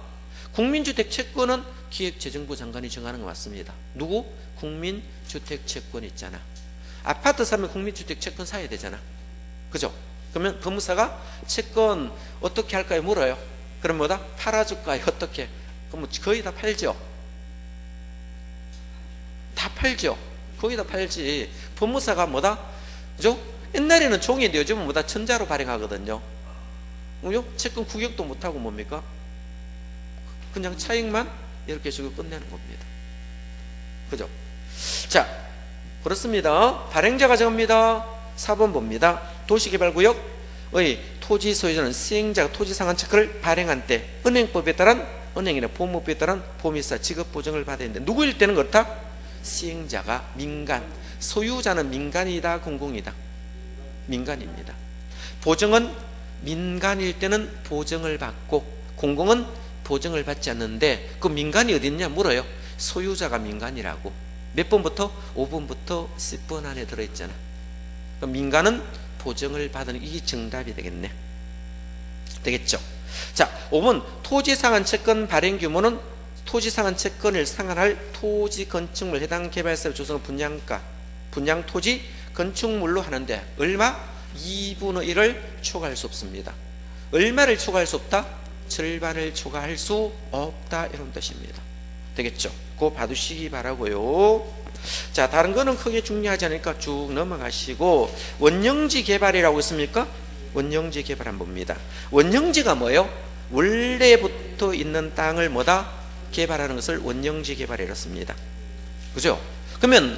국민주택 채권은 기획재정부 장관이 정하는 거 맞습니다. 누구? 국민주택 채권 있잖아. 아파트 사면 국민주택 채권 사야 되잖아. 그죠? 그러면 법무사가 채권 어떻게 할까요? 물어요. 그럼 뭐다? 팔아줄까요? 어떻게? 그럼 거의 다 팔죠. 다 팔죠. 거의 다 팔지. 법무사가 뭐다? 그죠? 옛날에는 종이인데 요즘은 뭐다? 천자로 발행하거든요. 그죠? 채권 구격도 못하고 뭡니까? 그냥 차익만 이렇게 주고 끝내는 겁니다. 그죠? 자, 그렇습니다. 발행자가 정합니다. 4번 봅니다. 도시개발구역의 토지 소유자는 시행자가 토지 상한 채권을 발행한 때 은행법에 따른 은행이나 보험법에 따른 보험회사 지급 보증을 받아야 되는데 누구일 때는 그렇다? 시행자가 민간, 소유자는 민간이다, 공공이다? 민간입니다. 보증은 민간일 때는 보증을 받고 공공은 보증을 받지 않는데 그 민간이 어디 있냐 물어요. 소유자가 민간이라고. 몇 번부터? 5번부터 10번 안에 들어있잖아. 그럼 민간은 보증을 받는 이게 정답이 되겠네. 되겠죠? 자, 5번 토지상한 채권 발행 규모는 토지상한 채권을 상환할 토지 건축물 해당 개발사의 조성은 분양가, 분양토지 건축물로 하는데 얼마? 2분의 1을 초과할 수 없습니다. 얼마를 초과할 수 없다? 절반을 초과할 수 없다, 이런 뜻입니다. 되겠죠? 그거 봐두시기 바라고요. 자, 다른 거는 크게 중요하지 않으니까 쭉 넘어가시고 원형지 개발이라고 있습니까? 원형지 개발 한번 봅니다. 원형지가 뭐예요? 원래부터 있는 땅을 뭐다? 개발하는 것을 원형지 개발이라고 씁니다. 그죠? 그러면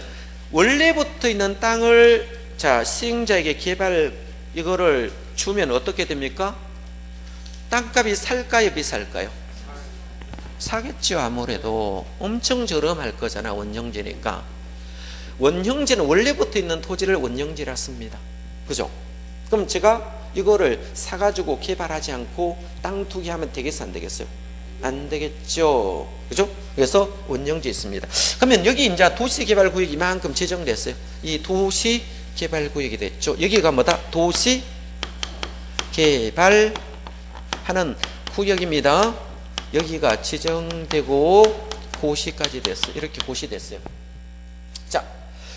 원래부터 있는 땅을 자, 시행자에게 개발 이거를 주면 어떻게 됩니까? 땅값이 살까요, 비쌀까요? 사겠죠. 아무래도 엄청 저렴할 거잖아, 원형지니까. 원형지는 원래부터 있는 토지를 원형지라 씁니다. 그죠? 그럼 제가 이거를 사가지고 개발하지 않고 땅 투기하면 되겠어, 안 되겠어요? 안 되겠죠. 그죠? 그래서 원형지 있습니다. 그러면 여기 이제 도시개발구역이 이만큼 지정됐어요. 이 도시개발구역이 됐죠. 여기가 뭐다? 도시개발하는 구역입니다. 여기가 지정되고 고시까지 됐어요. 이렇게 고시됐어요. 자,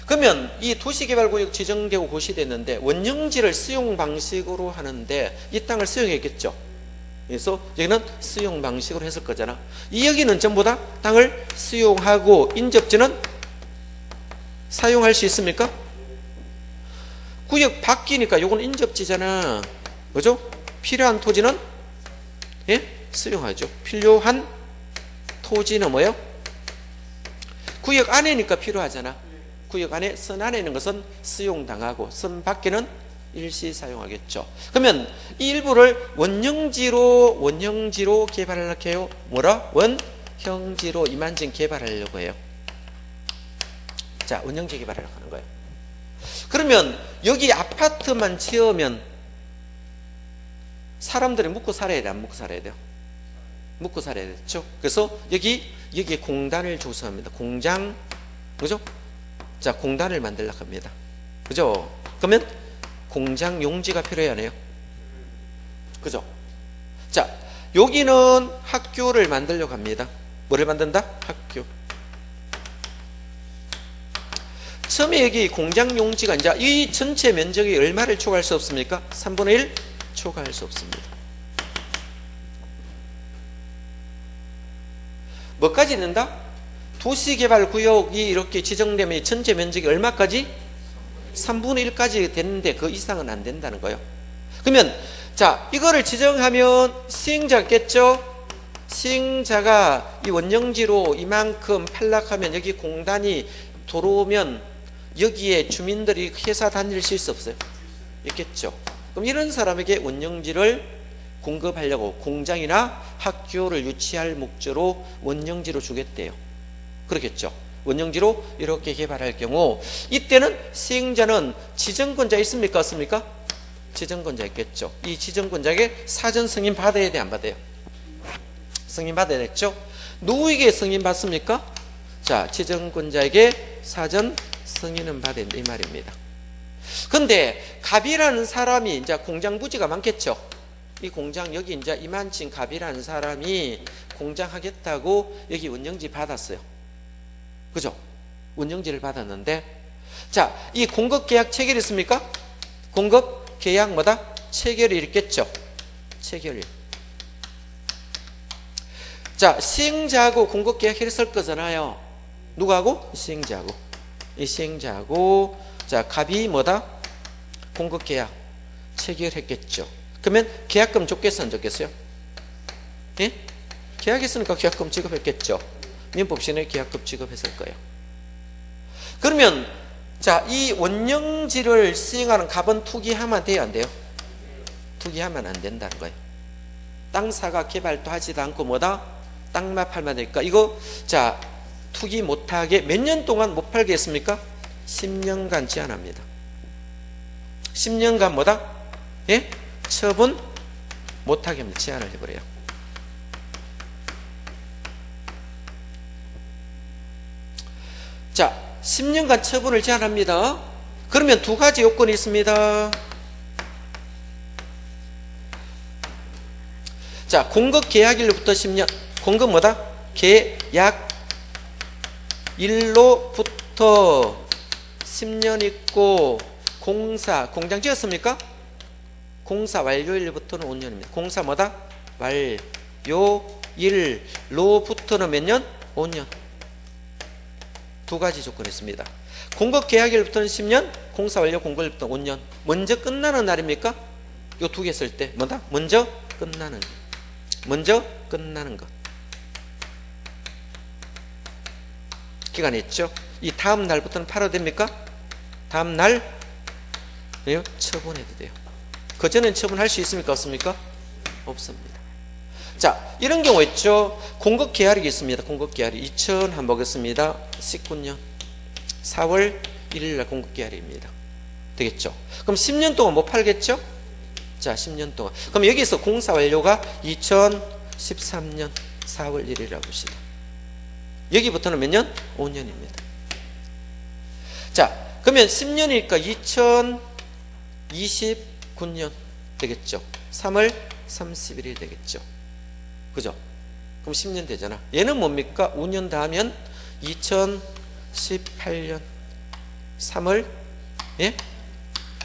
그러면 이 도시개발구역 지정되고 고시됐는데 원형지를 수용 방식으로 하는데 이 땅을 수용했겠죠. 그래서 여기는 수용 방식으로 했을 거잖아. 이 여기는 전부 다 땅을 수용하고 인접지는 사용할 수 있습니까? 구역 바뀌니까 요건 인접지잖아. 그죠? 필요한 토지는 예? 수용하죠. 필요한 토지는 뭐예요? 구역 안에니까 필요하잖아. 구역 안에, 선 안에 있는 것은 수용당하고 선 밖에는 일시 사용하겠죠. 그러면 이 일부를 원형지로 개발하려고 해요. 뭐라? 원형지로 이만큼 개발하려고 해요. 자, 원형지 개발하려고 하는 거예요. 그러면 여기 아파트만 지으면 사람들이 묵고 살아야 돼, 안 묵고 살아야 돼요? 묵고 살아야 되죠. 그래서 여기에 공단을 조성합니다. 공장, 그죠? 자, 공단을 만들려고 합니다. 그죠? 그러면 공장 용지가 필요해야 하네요. 그죠? 자, 여기는 학교를 만들려고 합니다. 뭐를 만든다? 학교. 처음에 여기 공장 용지가 이제 이 전체 면적이 얼마를 초과할 수 없습니까? 3분의 1 초과할 수 없습니다. 뭐까지 된다? 도시개발구역이 이렇게 지정되면 전체 면적이 얼마까지? 3분의 1까지 되는데 그 이상은 안 된다는 거예요. 그러면 자, 이거를 지정하면 시행자겠죠? 시행자가 이 원정지로 이만큼 팔락하면 여기 공단이 들어오면 여기에 주민들이 회사 다닐 수 없어요? 있겠죠. 그럼 이런 사람에게 원정지를 공급하려고 공장이나 학교를 유치할 목적으로 원정지로 주겠대요. 그렇겠죠. 원정지로 이렇게 개발할 경우 이때는 시행자는 지정권자 있습니까? 없습니까? 지정권자 있겠죠. 이 지정권자에게 사전 승인 받아야 돼? 안 받아요? 승인 받아야 됐죠. 누구에게 승인 받습니까? 자, 지정권자에게 사전 승인은 받아야 돼 이 말입니다. 근데 갑이라는 사람이 이제 공장 부지가 많겠죠. 이 공장 여기 이제 이만친 갑이라는 사람이 공장 하겠다고 여기 원정지 받았어요. 그죠? 원정지를 받았는데 자, 이 공급 계약 체결이 있습니까? 공급 계약 뭐다? 체결이 있겠죠. 체결이. 자, 시행자하고 공급 계약을 했을 거잖아요. 누구하고? 시행자하고. 이 시행자하고 자, 갑이 뭐다? 공급 계약 체결했겠죠. 그러면 계약금 줬겠어 안 줬겠어요? 예? 계약했으니까 계약금 지급했겠죠. 민법시행에 계약금 지급했을 거예요. 그러면 자, 이 원정지를 시행하는 갑은 투기하면 돼요 안 돼요? 투기하면 안 된다는 거예요. 땅사가 개발도 하지도 않고 뭐다? 땅만 팔면 되니까 이거 자, 투기 못하게 몇 년 동안 못 팔게 했습니까? 10년간 제한합니다. 10년간 뭐다? 예? 처분 못하게 합니다. 제한을 해버려요. 자, 10년간 처분을 제한합니다. 그러면 두 가지 요건이 있습니다. 자, 공급 계약일로부터 10년. 공급 뭐다? 계약 일로부터 10년 있고 공장 지었습니까? 공사 완료일부터는 5년입니다. 공사 뭐다? 완료일로부터는 몇 년? 5년. 두 가지 조건이 있습니다. 공급 계약일부터는 10년, 공사 완료 공급일부터 5년. 먼저 끝나는 날입니까? 요 두 개 쓸 때 뭐다? 먼저 끝나는 것. 먼저 끝나는 것. 기간이 있죠. 이 다음 날부터는 팔아도 됩니까? 다음 날 처분해도 돼요. 그 전엔 처분할 수 있습니까? 없습니까? 없습니다. 자, 이런 경우 있죠. 공급 계약이 있습니다. 공급 계약이 2000 한번 보겠습니다. 19년 4월 1일 날 공급 계약입니다. 되겠죠. 그럼 10년 동안 못 팔겠죠? 자, 10년 동안. 그럼 여기서 공사 완료가 2013년 4월 1일이라고 봅시다. 여기부터는 몇 년? 5년입니다. 자, 그러면 10년이니까 2029년 되겠죠. 3월 31일 되겠죠. 그죠? 그럼 10년 되잖아. 얘는 뭡니까? 5년 다 하면 2018년 3월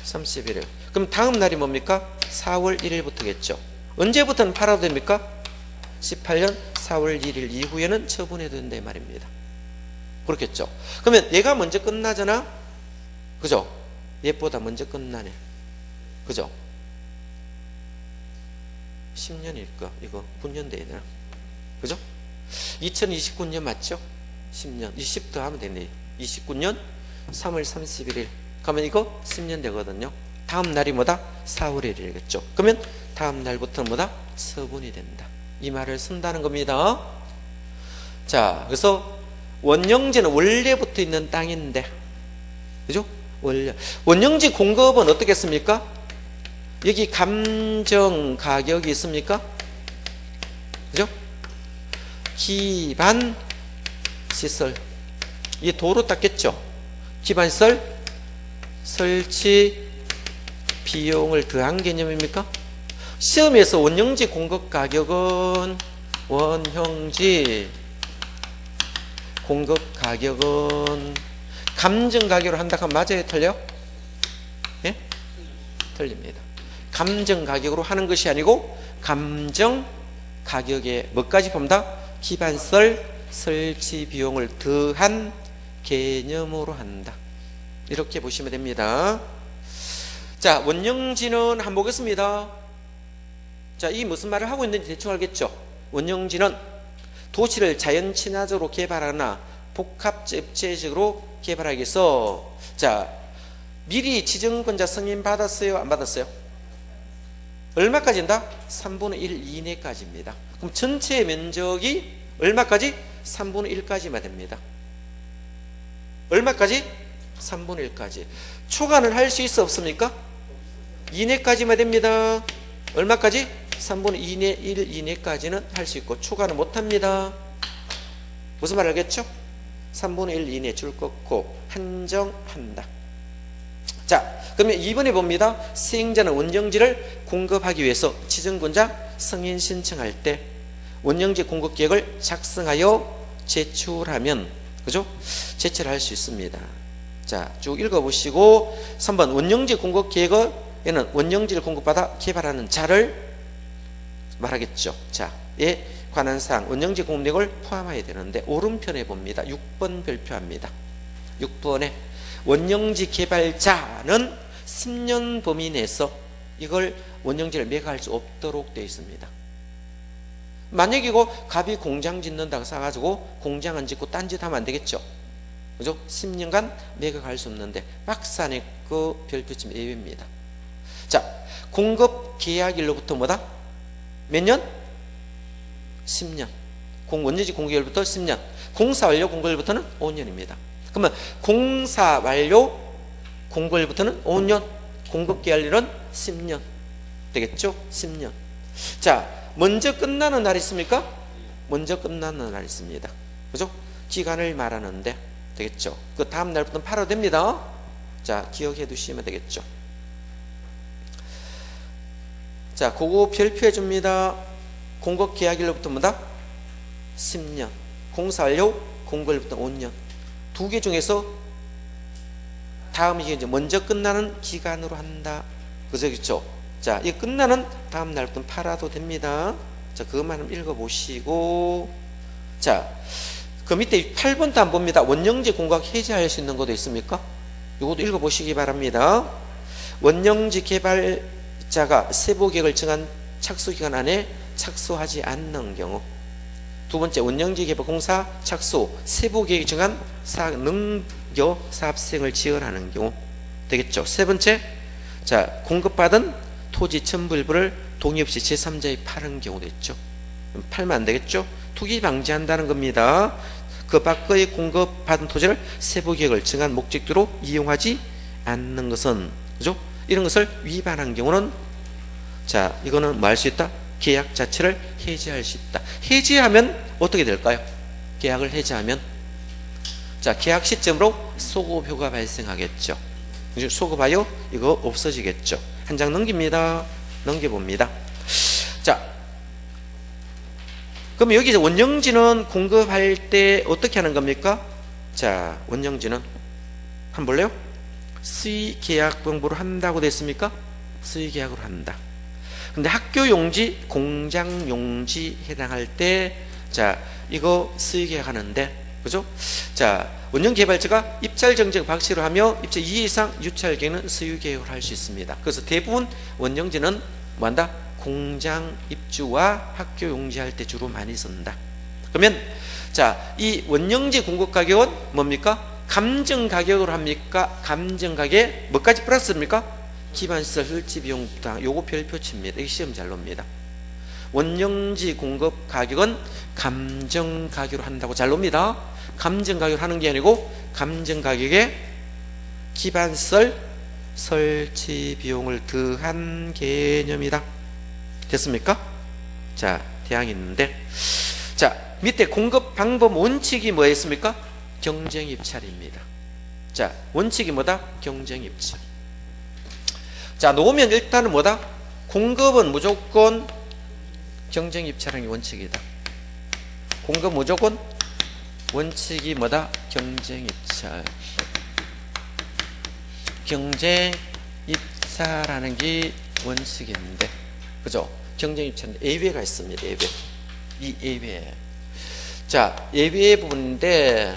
31일. 그럼 다음 날이 뭡니까? 4월 1일부터겠죠. 언제부터는 팔아도 됩니까? 18년 4월 1일 이후에는 처분해도 된다 이 말입니다. 그렇겠죠. 그러면 얘가 먼저 끝나잖아. 그죠? 얘보다 먼저 끝나네. 그죠? 10년일까? 이거 9년 돼야 되나? 그죠? 2029년 맞죠? 10년 20더 하면 되네. 29년 3월 31일 그러면 이거 10년 되거든요. 다음 날이 뭐다? 4월 1일이겠죠. 그러면 다음 날부터는 뭐다? 처분이 된다. 이 말을 쓴다는 겁니다. 자, 그래서 원정지는 원래부터 있는 땅인데, 그죠? 원래 원정지 공급은 어떻게 했습니까? 여기 감정 가격이 있습니까? 그죠? 기반 시설 이 도로 닦겠죠. 기반 시설 설치 비용을 더한 개념입니까? 시험에서 원형지 공급 가격은 원형지 공급 가격은 감정 가격으로 한다 하면 맞아요? 틀려요? 예? 틀립니다. 감정 가격으로 하는 것이 아니고 감정 가격에 뭐까지 봅니다? 기반설 설치 비용을 더한 개념으로 한다. 이렇게 보시면 됩니다. 자, 원령지는 한번 보겠습니다. 자, 이 무슨 말을 하고 있는지 대충 알겠죠? 원령지는 도시를 자연 친화적으로 개발하거나 복합재배식으로 개발하기 위해서, 자, 미리 지정권자 승인 받았어요? 안 받았어요? 얼마까지인다? 3분의 1 이내까지입니다. 그럼 전체 면적이 얼마까지? 3분의 1까지만 됩니다. 얼마까지? 3분의 1까지. 초과는 할 수 있어 없습니까? 이내까지만 됩니다. 얼마까지? 3분의 1 이내까지는 할 수 있고 초과는 못합니다. 무슨 말 알겠죠? 3분의 1 이내 줄 꺾고 한정한다. 자, 그러면 2번에 봅니다. 시행자는 원정지를 공급하기 위해서 지정권자 승인 신청할 때 원정지 공급 계획을 작성하여 제출하면, 그죠? 제출할 수 있습니다. 자, 쭉 읽어보시고 3번 원정지 공급 계획에는 원정지를 공급받아 개발하는 자를 말하겠죠. 자, 에 관한 사항 원정지 공급력을 포함해야 되는데 오른편에 봅니다. 6번 별표합니다. 6번에 원정지 개발자는 10년 범위 내에서 이걸 원정지를 매각할 수 없도록 되어 있습니다. 만약이고 갑이 공장 짓는다고 사가지고 공장 안 짓고 딴짓 하면 안 되겠죠. 그죠? 10년간 매각할 수 없는데 박산의 그 별표쯤 예외입니다. 자, 공급 계약일로부터 뭐다? 몇 년? 10년. 원정지 공급일부터 10년. 공사 완료 공급일부터는 5년입니다. 그러면 공사 완료 공급일부터는 5년, 공급 계약일은 10년 되겠죠? 10년. 자, 먼저 끝나는 날이 있습니까? 먼저 끝나는 날이 있습니다. 그죠? 기간을 말하는데 되겠죠? 그 다음 날부터는 팔아도 됩니다. 자, 기억해 두시면 되겠죠? 자, 그거 별표해 줍니다. 공급 계약일로부터 뭐다? 10년. 공사 완료 공급일부터 5년. 두 개 중에서 다음이 이제 먼저 끝나는 기간으로 한다. 그죠? 자, 이 끝나는 다음 날부터 팔아도 됩니다. 자, 그것만 한번 읽어보시고. 자, 그 밑에 8번도 안 봅니다. 원정지 공각 해제할 수 있는 것도 있습니까? 이것도 읽어보시기 바랍니다. 원정지 개발자가 세부 계획을 정한 착수 기간 안에 착수하지 않는 경우. 두 번째, 원정지 개발 공사 착수 세부 계획 정한 능겨 사업 수행을 지연하는 경우 되겠죠. 세 번째, 자, 공급받은 토지 전부 일부를 동의 없이 제3자에 파는 경우도 있죠. 팔면 안 되겠죠. 투기 방지한다는 겁니다. 그 밖의 공급받은 토지를 세부 계획을 정한 목적대로 이용하지 않는 것은, 그죠? 이런 것을 위반한 경우는, 자, 이거는 뭐 할 수 있다? 계약 자체를 해지할 수 있다. 해지하면 어떻게 될까요? 계약을 해지하면, 자, 계약 시점으로 소급효가 발생하겠죠. 소급하여 이거 없어지겠죠. 한 장 넘깁니다. 넘겨봅니다. 자, 그럼 여기 원정지는 공급할 때 어떻게 하는 겁니까? 자, 원정지는 한번 볼래요? 수의계약 방법으로 한다고 됐습니까? 수의계약으로 한다. 근데 학교용지, 공장용지 해당할 때, 자, 이거 수의계약 하는데, 그죠? 자, 원정개발자가 입찰 정책 박시로 하며 입찰 2 이상 유찰 경우는 수의계약을 할 수 있습니다. 그래서 대부분 원정지는 뭐한다? 공장 입주와 학교 용지할 때 주로 많이 쓴다. 그러면, 자, 이 원정지 공급 가격은 뭡니까? 감정 가격으로 합니까? 감정 가격 뭐까지 플러스입니까? 기반시설 설치 비용 부담. 요거 별표치입니다. 이게 시험 잘 놉니다. 원정지 공급 가격은 감정 가격으로 한다고 잘 놉니다. 감정 가격으로 하는 게 아니고 감정 가격에 기반시설 설치 비용을 더한 개념이다. 됐습니까? 자, 대항이 있는데, 자, 밑에 공급 방법 원칙이 뭐였습니까? 경쟁 입찰입니다. 자, 원칙이 뭐다? 경쟁 입찰. 자, 놓으면 일단은 뭐다? 공급은 무조건 경쟁 입찰하는 게 원칙이다. 공급 무조건 원칙이 뭐다? 경쟁 입찰. 경쟁 입찰하는 게 원칙인데, 그죠? 경쟁 입찰인데 예외가 있습니다. 예외. 이 예외. 자, 예외 부분인데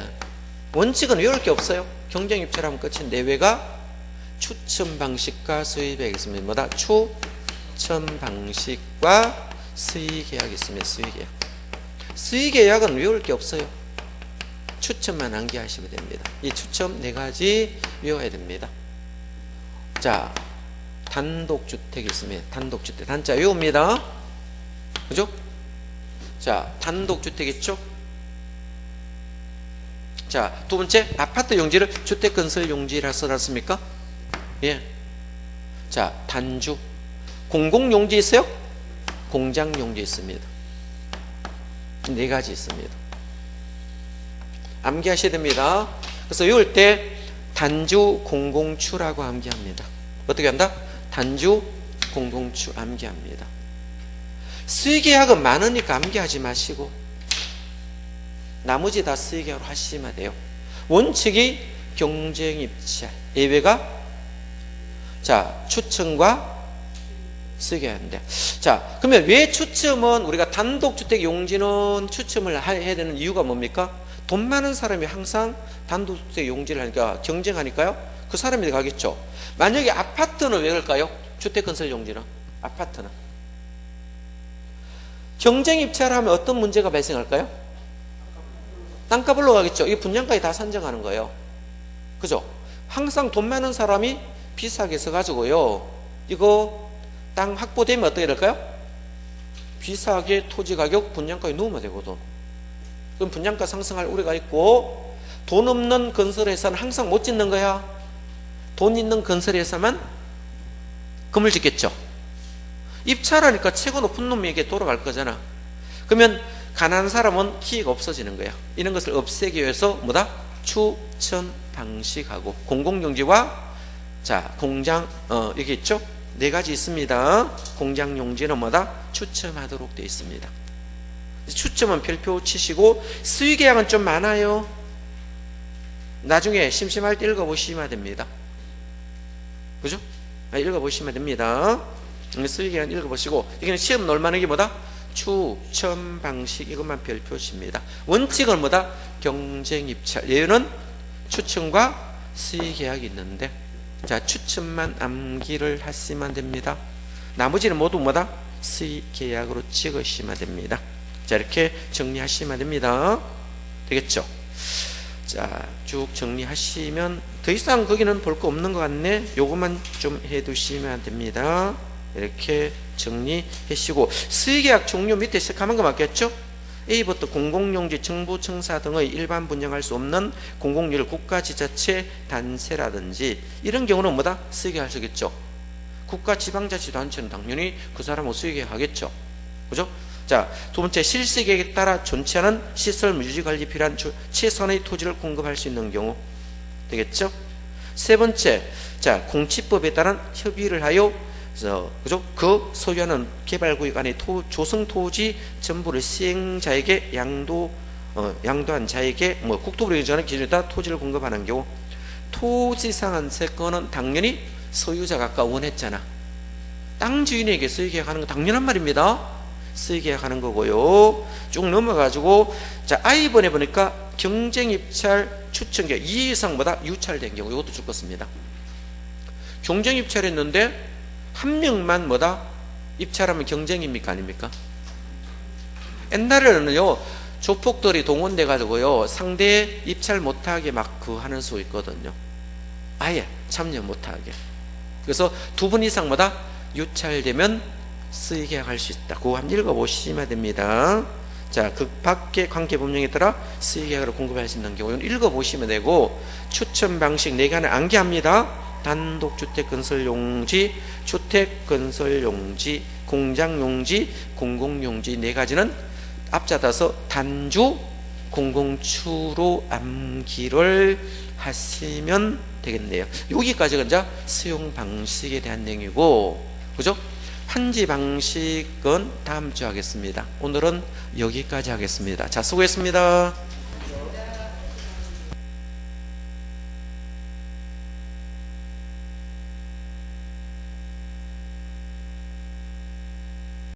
원칙은 외울 게 없어요. 경쟁입찰하면 끝인 내외가 추첨 방식과 수의계약이 있습니다. 뭐다? 추첨 방식과 수의계약이 있습니다. 수의계약. 수의계약은 외울 게 없어요. 추첨만 암기하시면 됩니다. 이 추첨 4가지 외워야 됩니다. 자, 단독주택이 있습니다. 단독주택. 단자 외웁니다. 그죠? 자, 단독주택 있죠? 자, 두 번째, 아파트 용지를 주택건설용지라 써놨습니까? 예. 자, 단주. 공공용지 있어요? 공장용지 있습니다. 4가지 있습니다. 암기하셔야 됩니다. 그래서 외울 때 단주 공공추라고 암기합니다. 어떻게 한다? 단주 공공추 암기합니다. 수의계약은 많으니까 암기하지 마시고 나머지 다 수의계약으로 하시면 돼요. 원칙이 경쟁입찰, 예외가 자 추첨과 수의계약인데, 자 그러면 왜 추첨은 우리가 단독주택 용지는 추첨을 해야 되는 이유가 뭡니까? 돈 많은 사람이 항상 단독주택 용지를 하니까 경쟁하니까요. 그 사람이 가겠죠. 만약에 아파트는 왜 그럴까요? 주택건설 용지는 아파트는 경쟁 입찰하면 어떤 문제가 발생할까요? 땅값 올라가겠죠. 이 분양가에 다 산정하는 거예요. 그죠? 항상 돈 많은 사람이 비싸게 써가지고요. 이거 땅 확보되면 어떻게 될까요? 비싸게 토지 가격 분양가에 넣으면 되거든. 그럼 분양가 상승할 우려가 있고, 돈 없는 건설회사는 항상 못 짓는 거야. 돈 있는 건설회사만 건물 짓겠죠. 입찰하니까 최고 높은 놈에게 돌아갈 거잖아. 그러면 가난한 사람은 기회가 없어지는 거야. 이런 것을 없애기 위해서 뭐다? 추천 방식하고 공공용지와 자 공장 여기 있죠? 4가지 있습니다. 공장용지는 뭐다? 추첨하도록 되어 있습니다. 추첨은 별표 치시고 수의계약은 좀 많아요. 나중에 심심할 때 읽어보시면 됩니다. 그죠? 읽어보시면 됩니다. 수의계약 읽어보시고, 이게 시험 놀만한 게 뭐다? 추첨 방식, 이것만 별표십니다. 원칙은 뭐다? 경쟁입찰. 예외는 추첨과 수의계약이 있는데, 자 추첨만 암기를 하시면 됩니다. 나머지는 모두 뭐다? 수의계약으로 찍으시면 됩니다. 자 이렇게 정리하시면 됩니다. 되겠죠? 자 쭉 정리하시면 더 이상 거기는 볼 거 없는 것 같네. 요것만 좀 해두시면 됩니다. 이렇게 정리하시고, 수의계약 종류 밑에 시작하는 거 맞겠죠? A부터 공공용지, 정부, 청사 등의 일반 분양할 수 없는 공공유를 국가지자체 단체라든지 이런 경우는 뭐다? 수의계약 할 수 있겠죠. 국가지방자치단체는 당연히 그 사람하고 수의계약 하겠죠. 그죠? 자, 두 번째, 실수계획에 따라 존치하는 시설 유지관리 필요한 최선의 토지를 공급할 수 있는 경우 되겠죠? 세 번째, 자, 공치법에 따른 협의를 하여 그죠? 그 소유하는 개발구역 안에 조성 토지 전부를 시행자에게 양도한 자에게 국토부를 인정하는 기준에 따라 토지를 공급하는 경우, 토지상한 세건은 당연히 소유자가 아까 원했잖아. 땅 주인에게 수의계약하는 거 당연한 말입니다. 수의계약하는 거고요. 쭉 넘어가지고 자 I번에 보니까 경쟁입찰 추천계약 2 이상보다 유찰된 경우, 이것도 죽었습니다. 경쟁입찰했는데 한 명만 뭐다? 입찰하면 경쟁입니까? 아닙니까? 옛날에는요 조폭들이 동원돼 가지고요 상대 입찰 못하게 막 하는 수 있거든요. 아예 참여 못하게. 그래서 2번 이상보다 유찰되면 수의계약할 수 있다. 그거 한번 읽어보시면 됩니다. 자, 그 밖의 관계법령에 따라 수의계약으로 공급할 수 있는 경우는 읽어보시면 되고, 추천 방식 4가지는 암기합니다. 단독주택건설용지, 주택건설용지, 공장용지, 공공용지 4가지는 앞잡아서 단주, 공공추로 암기를 하시면 되겠네요. 여기까지가 이제 수용 방식에 대한 내용이고, 그죠? 판지 방식은 다음 주에 하겠습니다. 오늘은 여기까지 하겠습니다. 자, 수고했습니다.